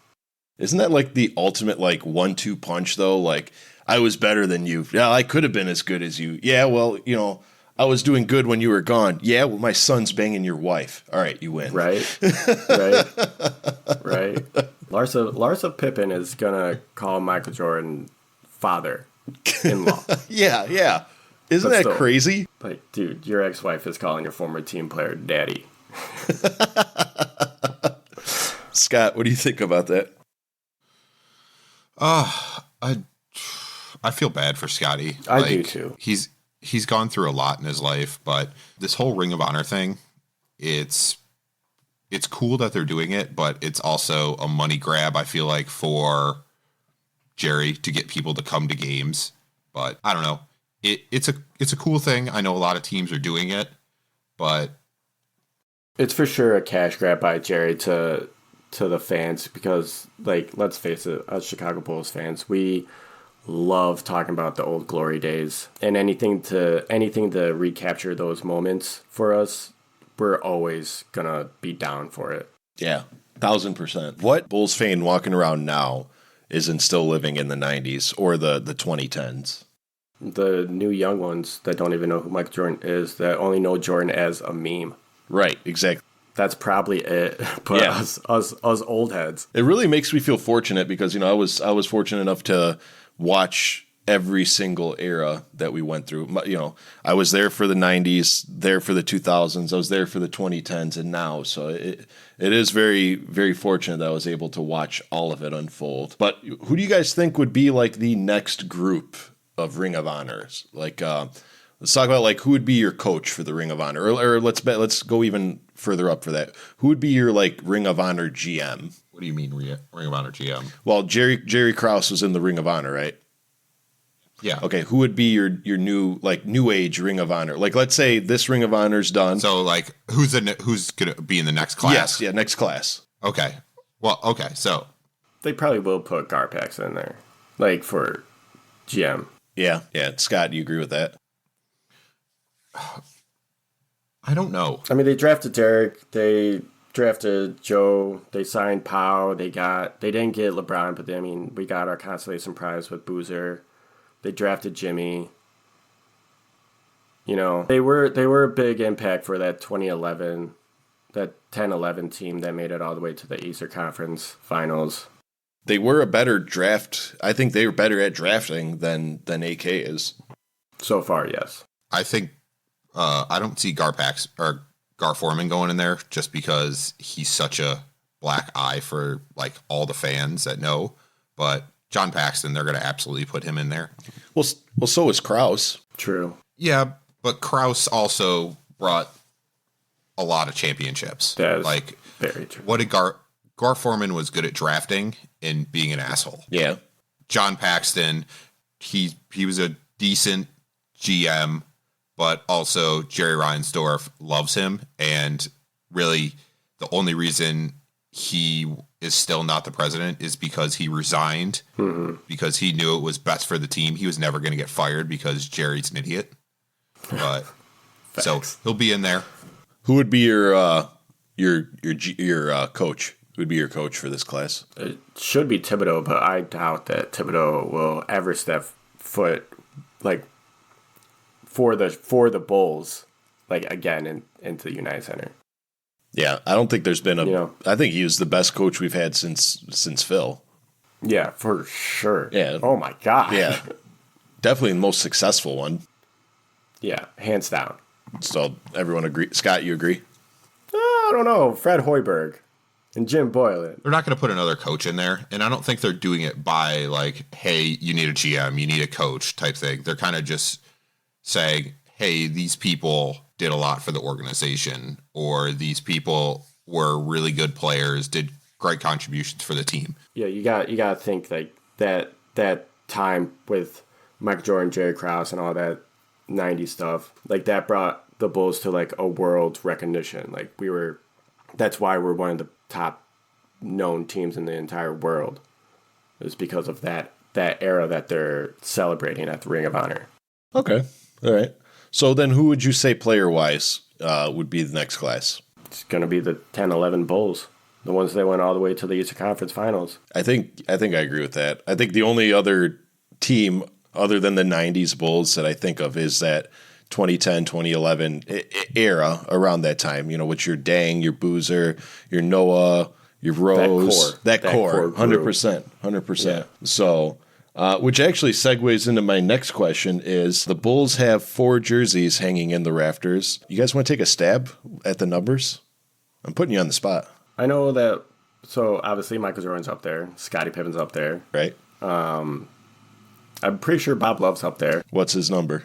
Isn't that like the ultimate, like, 1-2 punch, though? Like, I was better than you. Yeah, I could have been as good as you. Yeah, well, I was doing good when you were gone. Yeah, well, my son's banging your wife. All right, you win. Right. Larsa Pippen is going to call Michael Jordan father-in-law. Yeah. Isn't that crazy? Like, dude, your ex-wife is calling your former team player daddy. Scott, what do you think about that? I feel bad for Scottie. I do, too. He's gone through a lot in his life, but this whole Ring of Honor thing, it's cool that they're doing it, but it's also a money grab, I feel like, for Jerry to get people to come to games. But I don't know. It's a cool thing. I know a lot of teams are doing it, but it's for sure a cash grab by Jerry to the fans because, like, let's face it, us Chicago Bulls fans, we love talking about the old glory days, and anything to recapture those moments for us, we're always gonna be down for it. Yeah, 1,000%. What Bulls fan walking around now isn't still living in the 90s or the 2010s? The new young ones that don't even know who Michael Jordan is, that only know Jordan as a meme. Right, exactly. That's probably it. But yeah. us old heads. It really makes me feel fortunate because I was fortunate enough to watch every single era that we went through. I was there for the 90s, there for the 2000s, I was there for the 2010s, and now. So it is very, very fortunate that I was able to watch all of it unfold. But who do you guys think would be like the next group of Ring of Honors? Like, let's talk about like who would be your coach for the Ring of Honor, or let's go even further up for that. Who would be your like Ring of Honor GM? What do you mean Ring of Honor GM? Well, Jerry Krause was in the Ring of Honor, right? Yeah. Okay, who would be your new age Ring of Honor? Like, let's say this Ring of Honor's done. So like who's gonna be in the next class? Yes, yeah, next class. Okay. Well, okay, so they probably will put Garpax in there, like for GM. Yeah. Scott, do you agree with that? I don't know. I mean, they drafted Derek. They drafted Joe. They signed Powell. They didn't get LeBron, but we got our consolation prize with Boozer. They drafted Jimmy. They were a big impact for that 2011, that 10-11 team that made it all the way to the Eastern Conference Finals. They were a better draft. I think they were better at drafting than AK is. So far, yes. I think I don't see Gar Forman going in there just because he's such a black eye for like all the fans that know. But John Paxson, they're going to absolutely put him in there. Well, so is Krause. True. Yeah, but Krause also brought a lot of championships. That is like very true. What did Gar Forman was good at drafting and being an asshole. Yeah. John Paxton, he was a decent GM, but also Jerry Reinsdorf loves him, and really the only reason he is still not the president is because he resigned because he knew it was best for the team. He was never going to get fired because Jerry's an idiot. But so he'll be in there. Who would be your coach? Who would be your coach for this class? It should be Thibodeau, but I doubt that Thibodeau will ever step foot like for the Bulls like again into the United Center. Yeah, I don't think there's been I think he was the best coach we've had since Phil. Yeah, for sure. Yeah. Oh my God. Yeah. Definitely the most successful one. Yeah, hands down. So everyone agree. Scott, you agree? I don't know. Fred Hoiberg and Jim Boylan. They're not going to put another coach in there, and I don't think they're doing it by like, hey, you need a GM, you need a coach type thing. They're kind of just saying, hey, these people did a lot for the organization, or these people were really good players, did great contributions for the team. Yeah, you got to think like that time with Michael Jordan, Jerry Krause, and all that 90s stuff, like that brought the Bulls to like a world recognition. Like that's why we're one of the top known teams in the entire world. It's because of that era that they're celebrating at the Ring of Honor. Okay. All right. So then who would you say player-wise would be the next class? It's going to be the 10-11 Bulls, the ones that went all the way to the Eastern Conference Finals. I think I agree with that. I think the only other team other than the 90s Bulls that I think of is that 2010, 2011 era around that time, with your Dang, your Boozer, your Noah, your Rose. That core 100%. 100%. Yeah. So... which actually segues into my next question is the Bulls have 4 jerseys hanging in the rafters. You guys want to take a stab at the numbers? I'm putting you on the spot. I know that, so obviously Michael Jordan's up there. Scottie Pippen's up there. Right. I'm pretty sure Bob Love's up there. What's his number?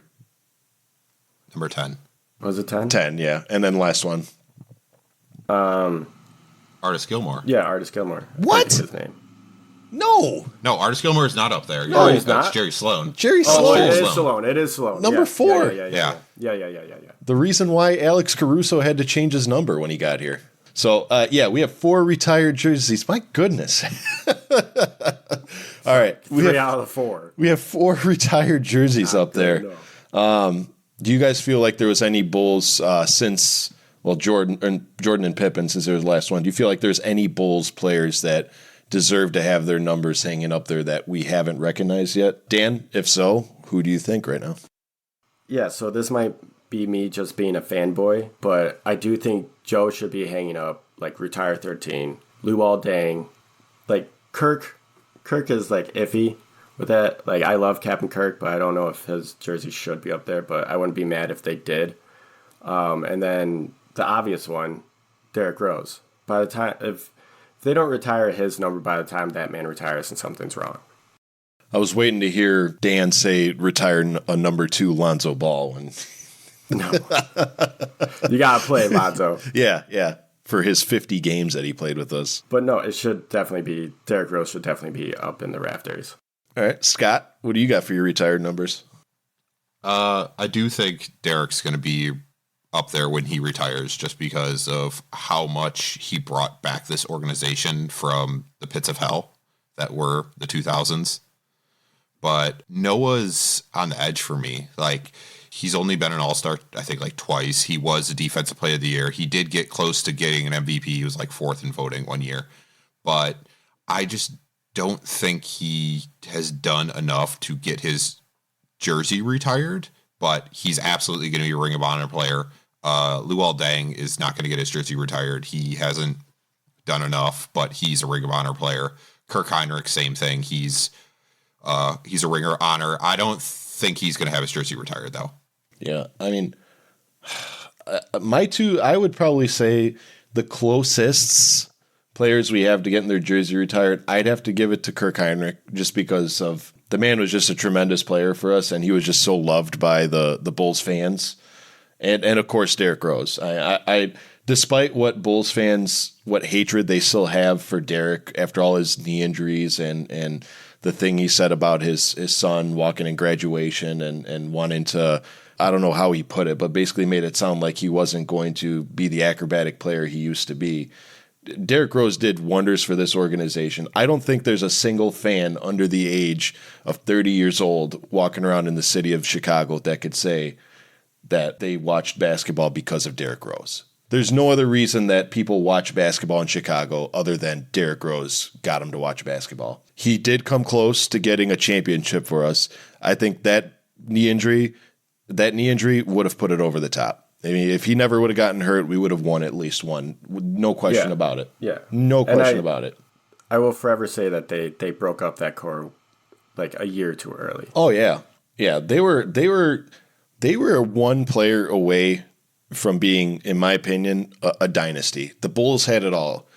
Number 10. Was it 10? 10, yeah. And then last one. Artis Gilmore. Yeah, Artis Gilmore. What? That's his name. No, Artis Gilmore is not up there. No, he's That's not. Jerry Sloan. Jerry Oh, Sloan. it is Sloan. It is Sloan. Number 4. Yeah. The reason why Alex Caruso had to change his number when he got here. So, we have 4 retired jerseys. My goodness. All right. 3 out of the 4. We have 4 retired jerseys up there. Do you guys feel like there was any Bulls since, Jordan and Pippen, since there was the last one, do you feel like there's any Bulls players that deserve to have their numbers hanging up there that we haven't recognized yet? Dan, if so, who do you think right now? Yeah, so this might be me just being a fanboy, but I do think Joe should be hanging up, like, retire 13. Luol Deng. Like, Kirk is, like, iffy with that. Like, I love Captain Kirk, but I don't know if his jersey should be up there, but I wouldn't be mad if they did. And then the obvious one, Derrick Rose. By the time, if they don't retire his number by the time that man retires, then something's wrong. I was waiting to hear Dan say retire a number 2 Lonzo Ball. No. You got to play Lonzo. Yeah. For his 50 games that he played with us. But no, it should definitely be, Derrick Rose should definitely be up in the rafters. All right. Scott, what do you got for your retired numbers? I do think Derek's going to be up there when he retires just because of how much he brought back this organization from the pits of hell that were the 2000s. but Noah's on the edge for me. Like, he's only been an All-Star, I think, like twice. He was a Defensive Player of the Year. He did get close to getting an MVP. He was like 4th in voting one year. But I just don't think he has done enough to get his jersey retired. But he's absolutely going to be a Ring of Honor player. Luol Deng is not going to get his jersey retired. He hasn't done enough, but he's a Ring of Honor player. Kirk Heinrich, same thing. He's a Ring of Honor. I don't think he's going to have his jersey retired, though. Yeah, I mean, my two, I would probably say the closest players we have to getting their jersey retired, I'd have to give it to Kirk Heinrich, just because of the man was just a tremendous player for us, and he was just so loved by the Bulls fans, and of course Derrick Rose. I despite what Bulls fans, what hatred they still have for Derrick after all his knee injuries and the thing he said about his son walking in graduation and wanting to, I don't know how he put it, but basically made it sound like he wasn't going to be the acrobatic player he used to be. Derrick Rose did wonders for this organization. I don't think there's a single fan under the age of 30 years old walking around in the city of Chicago that could say that they watched basketball because of Derrick Rose. There's no other reason that people watch basketball in Chicago other than Derrick Rose got them to watch basketball. He did come close to getting a championship for us. I think that knee injury would have put it over the top. I mean, if he never would have gotten hurt, we would have won at least one. No question about it. Yeah. No question about it. I will forever say that they broke up that core like a year too early. Oh yeah. Yeah. They were one player away from being, in my opinion, a dynasty. The Bulls had it all.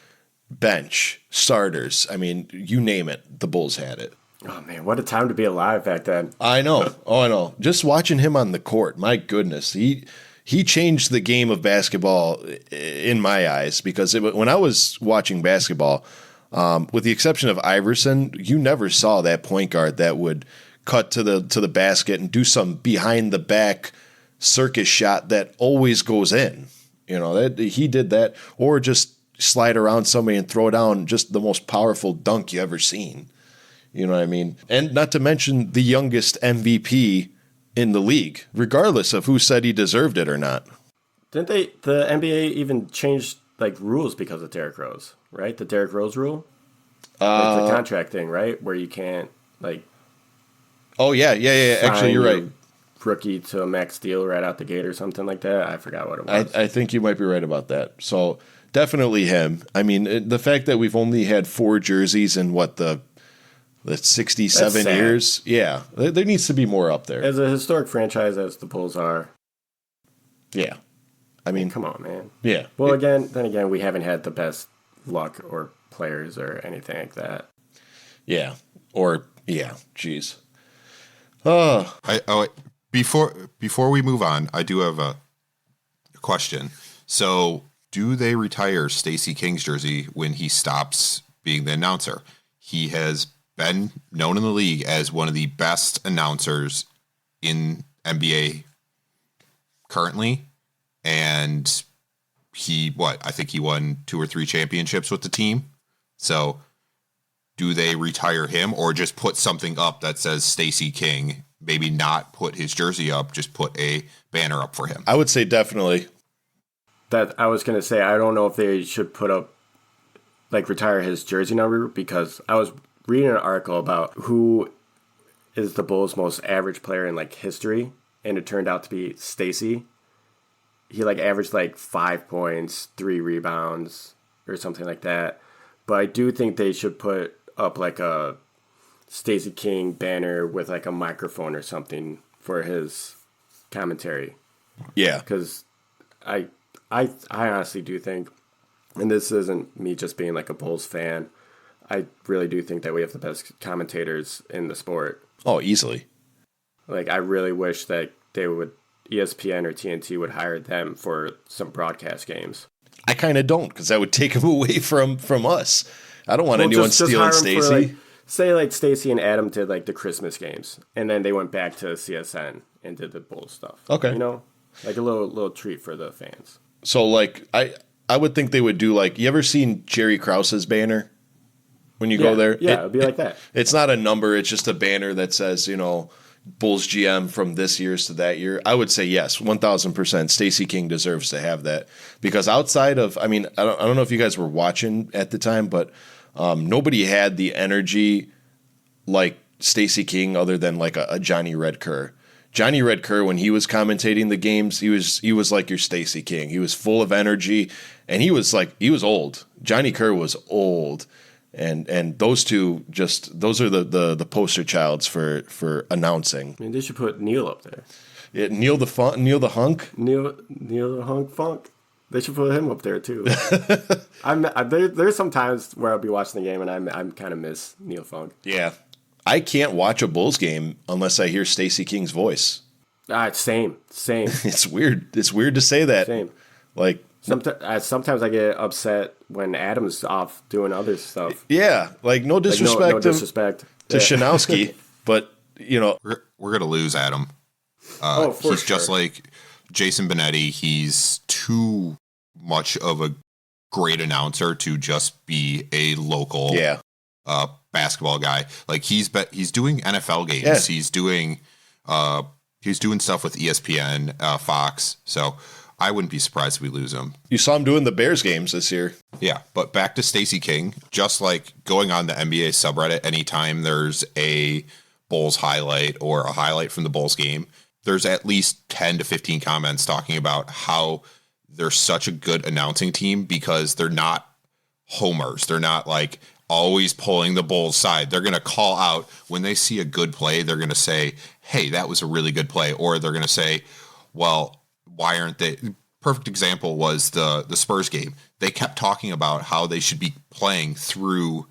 Bench, starters. I mean, you name it, the Bulls had it. Oh man, what a time to be alive back then. I know. I know. Just watching him on the court, my goodness. He changed the game of basketball in my eyes, because when I was watching basketball, with the exception of Iverson, you never saw that point guard that would cut to the basket and do some behind the back circus shot that always goes in. You know, that he did that, or just slide around somebody and throw down just the most powerful dunk you ever seen. You know what I mean? And not to mention the youngest MVP in the league, regardless of who said he deserved it or not. Didn't the NBA even change like rules because of Derrick Rose, right? The Derrick Rose rule? Like the contract thing, right? Where you can't like Oh yeah. Actually, you're right. Rookie to a max deal right out the gate or something like that. I forgot what it was. I think you might be right about that. So definitely him. I mean, the fact that we've only had 4 jerseys in the 67 years. Yeah, there needs to be more up there. As a historic franchise as the Bulls are. Yeah. I mean, come on, man. Yeah. Well, then again, we haven't had the best luck or players or anything like that. Yeah. Jeez. Before we move on, I do have a question. So, do they retire Stacey King's jersey when he stops being the announcer? He has been known in the league as one of the best announcers in NBA currently, and I think he won 2 or 3 championships with the team. So do they retire him, or just put something up that says Stacey King? Maybe not put his jersey up, just put a banner up for him. I would say definitely. That I was going to say, I don't know if they should put up, like, retire his jersey number, because I was reading an article about who is the Bulls' most average player in like history, and it turned out to be Stacey. He like averaged like 5 points, 3 rebounds, or something like that. But I do think they should put up like a Stacey King banner with like a microphone or something for his commentary. Yeah, because I honestly do think, and this isn't me just being like a Bulls fan, I really do think that we have the best commentators in the sport. Oh, easily. Like, I really wish that ESPN or TNT would hire them for some broadcast games. I kind of don't, because that would take them away from us. I don't want anyone stealing Stacey. Like, say like Stacey and Adam did like the Christmas games, and then they went back to CSN and did the Bulls stuff. Okay. You know? Like a little treat for the fans. So like I would think they would do like, you ever seen Jerry Krause's banner? when you go there? Yeah, it'd be like that. It's not a number. It's just a banner that says, Bulls GM from this year's to that year. I would say yes, 1,000%. Stacey King deserves to have that because outside of, I don't know if you guys were watching at the time, but nobody had the energy like Stacey King other than like a Johnny Redker. Johnny Redker, when he was commentating the games, he was like your Stacey King. He was full of energy, and he was old. Johnny Kerr was old, and those two those are the poster childs for announcing. I mean, they should put Neil up there. Neil the Hunk. Neil the Hunk Funk. They should put him up there too. There's some times where I'll be watching the game and I'm kind of miss Neil Funk. Yeah. I can't watch a Bulls game unless I hear Stacey King's voice. Same. It's weird. It's weird to say that. Same. Like sometimes I get upset when Adam's off doing other stuff. Yeah, like no disrespect, no disrespect to Shanowski, but we're gonna lose Adam. He's just like Jason Benetti. He's too much of a great announcer to just be a local basketball guy. Like he's doing NFL games. Yeah. He's doing stuff with ESPN, Fox. So I wouldn't be surprised if we lose him. You saw him doing the Bears games this year. Yeah, but back to Stacey King. Just like going on the NBA subreddit, anytime there's a Bulls highlight or a highlight from the Bulls game, there's at least 10 to 15 comments talking about how they're such a good announcing team because they're not homers. They're not like always pulling the Bulls side. They're going to call out when they see a good play. They're going to say, hey, that was a really good play. Or they're going to say, well, why aren't they? Perfect example was the Spurs game. They kept talking about how they should be playing through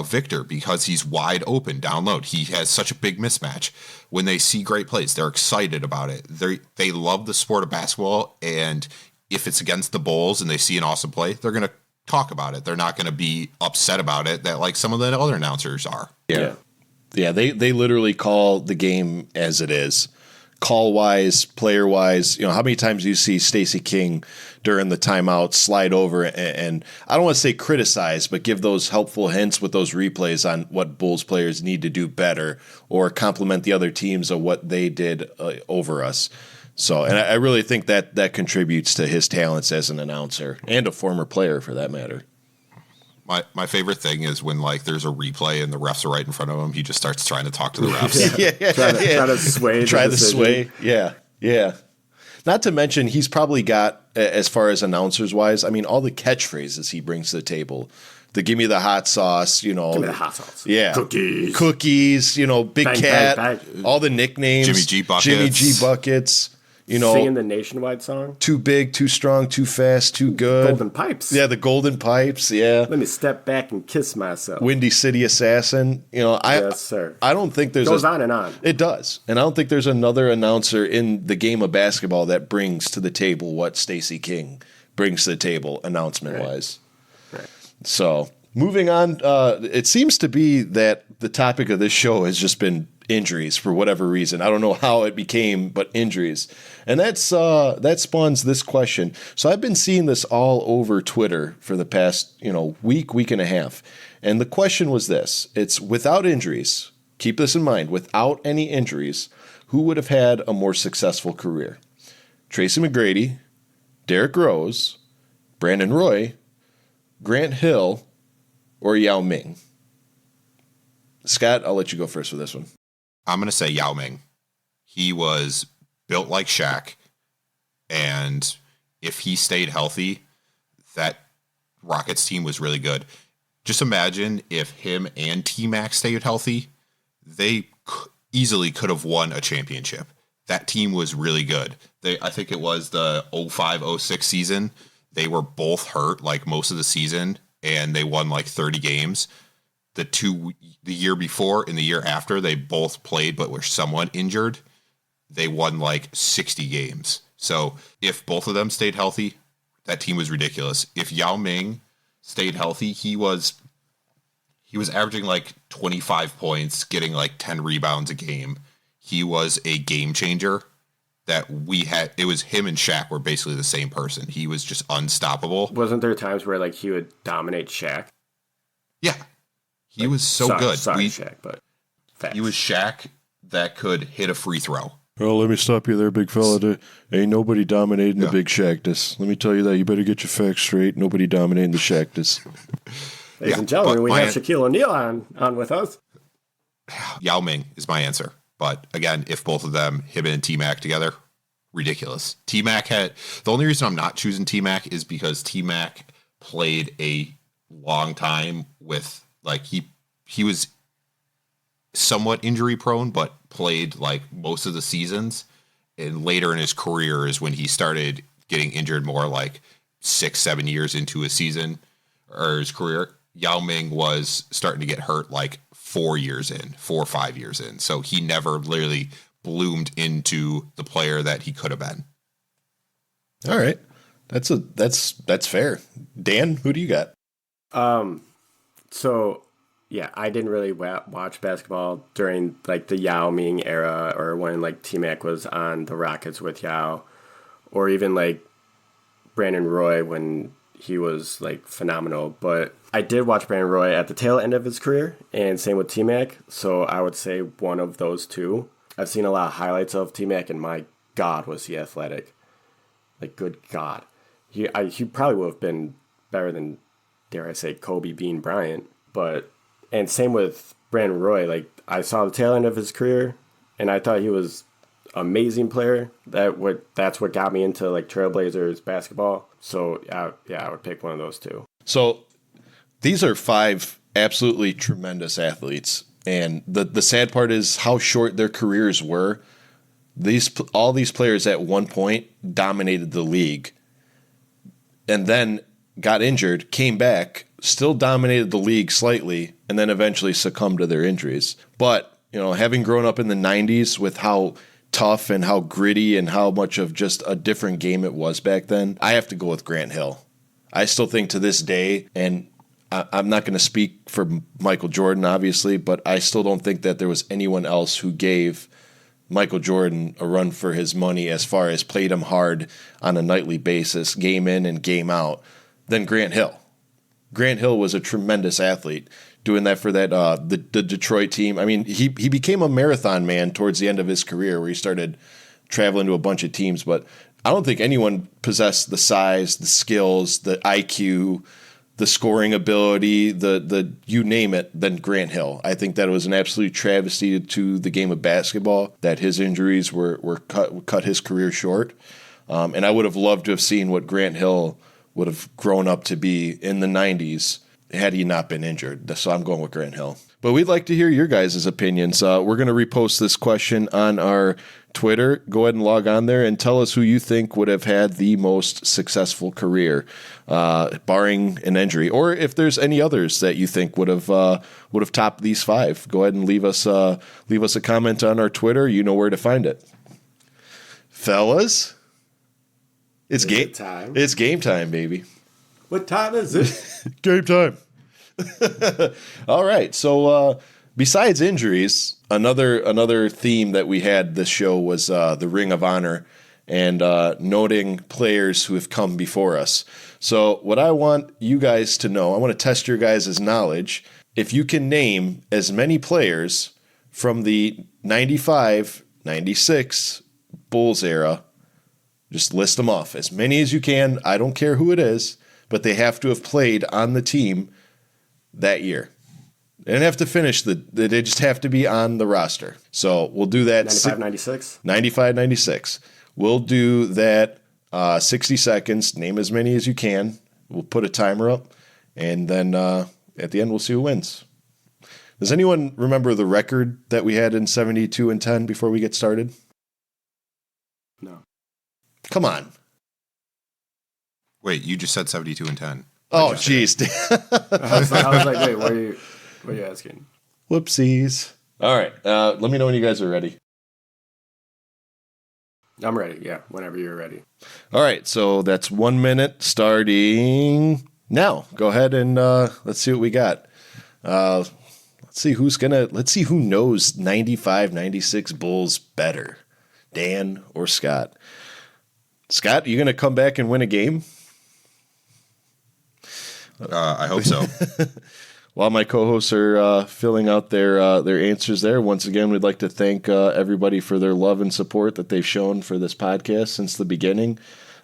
Victor because he's wide open down low. He has such a big mismatch. When they see great plays, they're excited about it. They love the sport of basketball, and if it's against the Bulls and they see an awesome play, they're going to talk about it. They're not going to be upset about it that like some of the other announcers are. Yeah. They literally call the game as it is. Call wise, player wise, how many times do you see Stacey King during the timeout slide over and I don't want to say criticize, but give those helpful hints with those replays on what Bulls players need to do better or compliment the other teams of what they did over us. So, and I really think that contributes to his talents as an announcer and a former player for that matter. My favorite thing is when like there's a replay and the refs are right in front of him, he just starts trying to talk to the refs. Try to sway. Try the sway. Yeah. Not to mention he's probably got, as far as announcers wise, I mean all the catchphrases he brings to the table. The give me the hot sauce, Give me the hot sauce. Yeah. Cookies, Big bang, Cat, bang, bang. All the nicknames. Jimmy G Buckets. Singing the Nationwide song. Too big, too strong, too fast, too good. Golden Pipes. Yeah, the Golden Pipes. Yeah. Let me step back and kiss myself. Windy City Assassin. Yes, sir. I don't think there's goes on and on. It does, and I don't think there's another announcer in the game of basketball that brings to the table what Stacey King brings to the table, announcement wise. Right. So moving on, it seems to be that the topic of this show has just been injuries for whatever reason. I don't know how it became, but injuries. And that spawns this question. So I've been seeing this all over Twitter for the past, week and a half. And the question was this. It's without injuries. Keep this in mind. Without any injuries, who would have had a more successful career? Tracy McGrady, Derrick Rose, Brandon Roy, Grant Hill, or Yao Ming? Scott, I'll let you go first for this one. I'm going to say Yao Ming. He was built like Shaq, and if he stayed healthy, that Rockets team was really good. Just imagine if him and T-Mac stayed healthy, they easily could have won a championship. That team was really good. I think it was the 05-06 season. They were both hurt like most of the season, and they won like 30 games. The year before and the year after, they both played but were somewhat injured. They won like 60 games. So if both of them stayed healthy, that team was ridiculous. If Yao Ming stayed healthy, he was averaging like 25 points, getting like 10 rebounds a game. He was a game changer that we had. It was him and Shaq were basically the same person. He was just unstoppable. Wasn't there times where like he would dominate Shaq? Yeah. He was so good. Sorry, Shaq, but facts. He was Shaq that could hit a free throw. Well, let me stop you there, big fella. Ain't nobody dominating the big Shaqness. Let me tell you that. You better get your facts straight. Nobody dominating the Shaqness. Ladies and gentlemen, we have Shaquille O'Neal on with us. Yao Ming is my answer. But again, if both of them, him and T-Mac together, ridiculous. T-Mac the only reason I'm not choosing T-Mac is because T-Mac played a long time with, like, he was somewhat injury prone, but played like most of the seasons. And later in his career is when he started getting injured more, like 6-7 years into his season or his career. Yao Ming was starting to get hurt like 4 or 5 years in. So he never literally bloomed into the player that he could have been. All right. That's fair. Dan, who do you got? So yeah, I didn't really watch basketball during like the Yao Ming era or when like T-Mac was on the Rockets with Yao, or even like Brandon Roy when he was like phenomenal. But I did watch Brandon Roy at the tail end of his career, and same with T-Mac. So I would say one of those two. I've seen a lot of highlights of T-Mac, and my God, was he athletic. Like, good God. He probably would have been better than, dare I say, Kobe Bean Bryant. And same with Brandon Roy. Like, I saw the tail end of his career, and I thought he was an amazing player. That's what got me into, like, Trailblazers basketball. So, I would pick one of those two. So, these are 5 absolutely tremendous athletes. And the sad part is how short their careers were. All these players at one point dominated the league and then got injured, came back, still dominated the league slightly, and then eventually succumbed to their injuries. But, having grown up in the 90s with how tough and how gritty and how much of just a different game it was back then, I have to go with Grant Hill. I still think to this day, and I'm not going to speak for Michael Jordan, obviously, but I still don't think that there was anyone else who gave Michael Jordan a run for his money as far as played him hard on a nightly basis, game in and game out, than Grant Hill. Grant Hill was a tremendous athlete doing that for that the Detroit team. I mean, he became a marathon man towards the end of his career where he started traveling to a bunch of teams, but I don't think anyone possessed the size, the skills, the IQ, the scoring ability, the you name it, than Grant Hill. I think that it was an absolute travesty to the game of basketball that his injuries were cut his career short. And I would have loved to have seen what Grant Hill would have grown up to be in the 90s had he not been injured. So I'm going with Grant Hill. But we'd like to hear your guys' opinions. We're going to repost this question on our Twitter. Go ahead and log on there and tell us who you think would have had the most successful career, barring an injury, or if there's any others that you think would have topped these 5. Go ahead and leave us a comment on our Twitter. You know where to find it, fellas. It's game time. It's game time, baby. What time is it? Game time. All right. So besides injuries, another theme that we had this show was the Ring of Honor and noting players who have come before us. So what I want you guys to know, I want to test your guys' knowledge. If you can name as many players from the 95, 96 Bulls era, just list them off. As many as you can. I don't care who it is, but they have to have played on the team that year. They don't have to finish they just have to be on the roster. So we'll do that. 95, 96? 95, 96. We'll do that 60 seconds. Name as many as you can. We'll put a timer up. And then at the end, we'll see who wins. Does anyone remember the record that we had in 72 and 10 before we get started? No. Come on. Wait, you just said 72 and 10. Oh, jeez. I was like, wait, what are you asking? Whoopsies. All right. Let me know when you guys are ready. I'm ready. Yeah, whenever you're ready. All right. So that's 1 minute starting now. Go ahead and let's see what we got. Let's see who knows 95, 96 Bulls better, Dan or Scott. Scott, you going to come back and win a game? I hope so. While my co-hosts are filling out their answers there, once again, we'd like to thank everybody for their love and support that they've shown for this podcast since the beginning.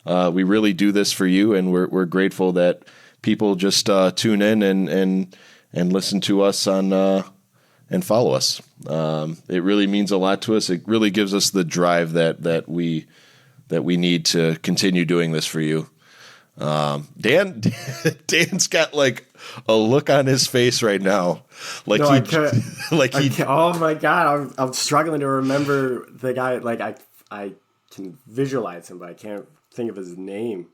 We really do this for you, and we're grateful that people just tune in and listen to us on and follow us. It really means a lot to us. It really gives us the drive that we need to continue doing this for you. Dan's got like a look on his face right now, like no, he, I can't, like he. Oh my god, I'm struggling to remember the guy. Like I can visualize him, but I can't think of his name.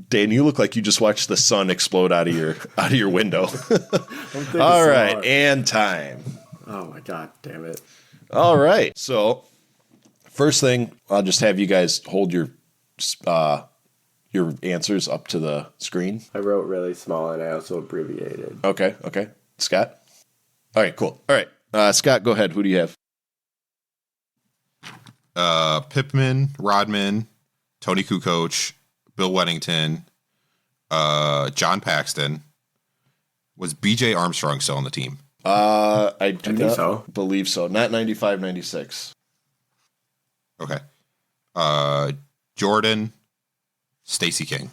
Dan, you look like you just watched the sun explode out of your window. All right, and time. Oh my god, damn it! All right, so first thing, I'll just have you guys hold your answers up to the screen. I wrote really small and I also abbreviated. Okay. Scott? All right, cool. All right. Scott, go ahead. Who do you have? Pittman, Rodman, Tony Kukoc, Bill Weddington, John Paxton. Was B.J. Armstrong still on the team? I think so. Believe so. Not 95, 96. Okay. Jordan, Stacey King.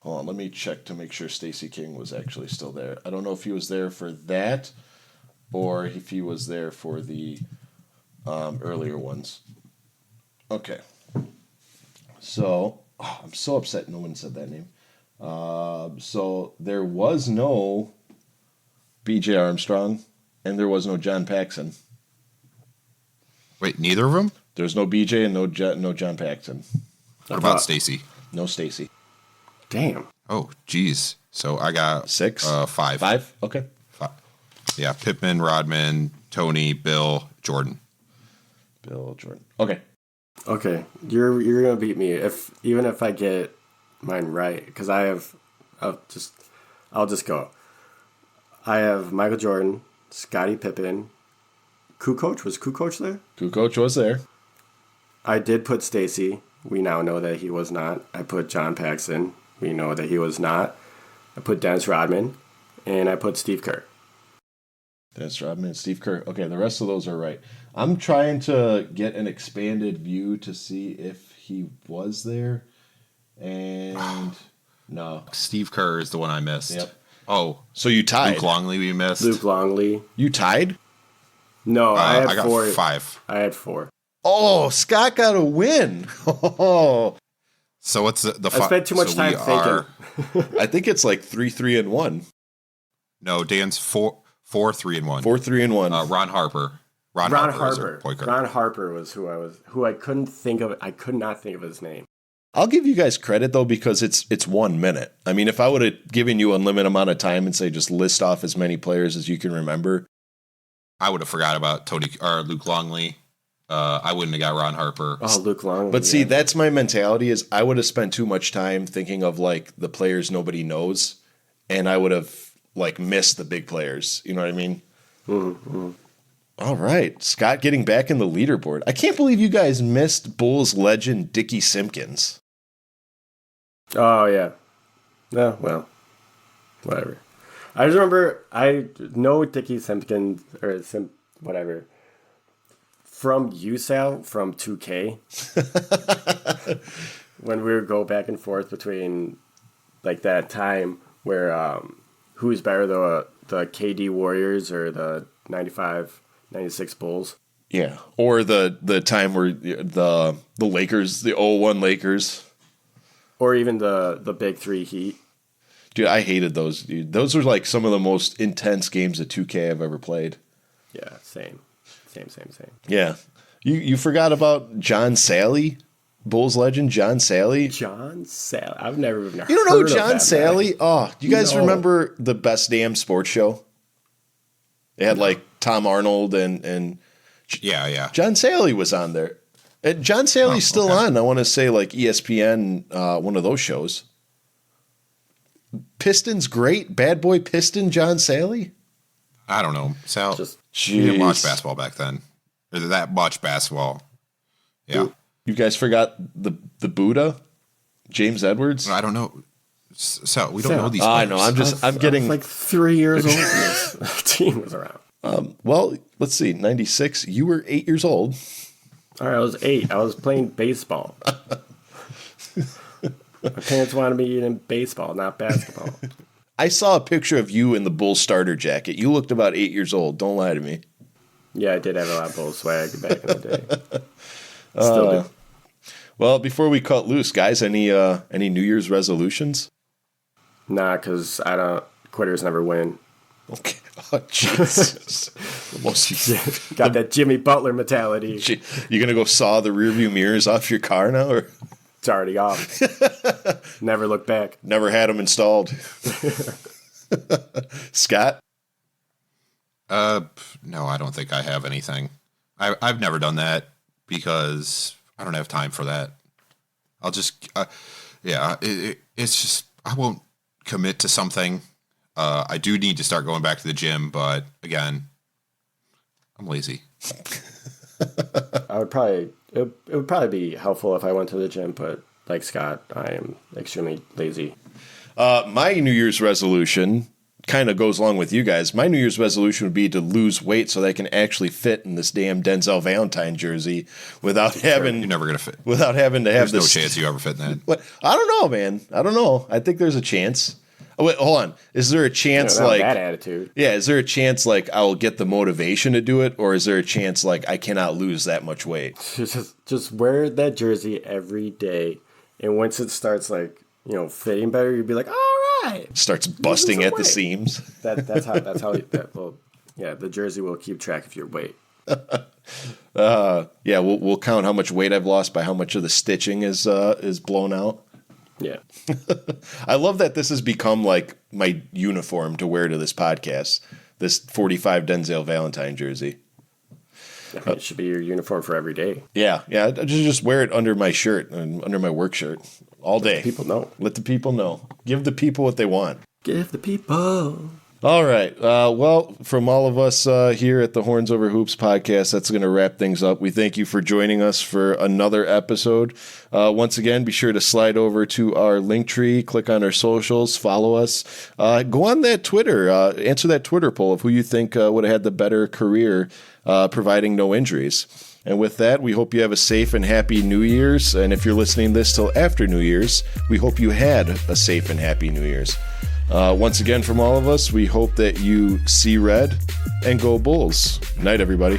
Hold on, let me check to make sure Stacey King was actually still there. I don't know if he was there for that or if he was there for the earlier ones. Okay. So, I'm so upset no one said that name. So, there was no B.J. Armstrong and there was no John Paxson. Wait, neither of them? There's no B.J. and no John Paxson. What about Stacey? No Stacey. Damn. Oh, geez. So I got 6? 5. 5? Okay. 5. Yeah, Pittman, Rodman, Tony, Bill, Jordan. Bill, Jordan. Okay. Okay, you're gonna beat me even if I get mine right, because I'll just go. I have Michael Jordan, Scottie Pippen, Kukoc. Was Kukoc there? Kukoc was there. I did put Stacey. We now know that he was not. I put John Paxson. We know that he was not. I put Dennis Rodman, and I put Steve Kerr. Dennis Rodman, Steve Kerr. Okay, the rest of those are right. I'm trying to get an expanded view to see if he was there, and no. Steve Kerr is the one I missed. Yep. Oh, so you tied. Luke Longley we missed. Luke Longley. You tied? No, I got 4. 5. I had 4. Oh, Scott got a win. Oh, So what's the I spent too much time thinking. I think it's like 3-3-1. No, Dan's 4-3-1. 4-3-1. Ron Harper. Ron Harper. Point guard. Ron Harper was who I couldn't think of. I could not think of his name. I'll give you guys credit though because it's 1 minute. I mean, if I would have given you unlimited amount of time and say just list off as many players as you can remember, I would have forgot about Luke Longley. I wouldn't have got Ron Harper. Oh, Luke Longley. But see, that's my mentality is I would have spent too much time thinking of like the players nobody knows, and I would have like missed the big players. You know what I mean? Mm-hmm. All right. Scott getting back in the leaderboard. I can't believe you guys missed Bulls legend Dickie Simpkins. Oh, yeah. No, well, whatever. I just remember, I know Dickie Simpkins, or whatever, from USAL, from 2K. When we would go back and forth between, like, that time where who's better, the KD Warriors or the 95, 96 Bulls. Yeah. Or the time where the Lakers, the 0-1 Lakers. Or even the Big Three Heat. Dude, I hated those, dude. Those were like some of the most intense games of 2K I've ever played. Yeah, same. Yeah. You forgot about John Sally? Bulls legend John Sally? John Sally. I've never even heard of You don't know John that Sally? guy. Oh, do you guys remember the Best Damn Sports Show? They had like Tom Arnold and Yeah. John Sally was on there. And John Sally's still on. I want to say like ESPN, one of those shows. Pistons great, bad boy Piston John Sally. I don't know. Sal, Just you didn't watch basketball back then. Or that much basketball. Yeah. You guys forgot the Buddha, James Edwards. I don't know. So we don't know these I players. know. I'm getting I was like 3 years old when this team was around. well, let's see. 96. You were 8 years old. All right, I was 8. I was playing baseball. My parents wanted me in baseball, not basketball. I saw a picture of you in the Bulls starter jacket. You looked about 8 years old. Don't lie to me. Yeah, I did have a lot of bull swag back in the day. Still do. Well, before we cut loose, guys, any New Year's resolutions? Nah, because quitters never win. Okay. Oh, Jesus. Got that Jimmy Butler mentality. You gonna go saw the rearview mirrors off your car now, or It's already off. Never look back. never had them installed? Scott? No, I don't think I have anything. I've never done that because I don't have time for that. I'll just, it's just, I won't commit to something. I do need to start going back to the gym, but again, I'm lazy. It would probably be helpful if I went to the gym, but like Scott, I am extremely lazy. My New Year's resolution kind of goes along with you guys. My New Year's resolution would be to lose weight so that I can actually fit in this damn Denzel Valentine jersey without having. You're never gonna fit. Without having to have There's this. no chance you ever fit in that. What? I don't know, man. I don't know. I think there's a chance. Oh, wait, hold on. Is there a chance Not like that attitude? Yeah, is there a chance like I'll get the motivation to do it, or is there a chance like I cannot lose that much weight? Just wear that jersey every day, and once it starts fitting better, you'll be like, all right. Starts busting at the weight. seams. The jersey will keep track of your weight. Yeah, we'll count how much weight I've lost by how much of the stitching is blown out. Yeah. I love that this has become like my uniform to wear to this podcast. This 45 Denzel Valentine jersey. I mean, it should be your uniform for every day. Yeah. I just wear it under my shirt and under my work shirt all day. Let the people know. Let the people know. Give the people what they want. Give the people. All right. Well, from all of us here at the Horns Over Hoops podcast, that's going to wrap things up. We thank you for joining us for another episode. Once again, be sure to slide over to our link tree, click on our socials, follow us. Go on that Twitter, answer that Twitter poll of who you think would have had the better career providing no injuries. And with that, we hope you have a safe and happy New Year's. And if you're listening to this till after New Year's, we hope you had a safe and happy New Year's. Once again, from all of us, we hope that you see red and go Bulls. Night, everybody.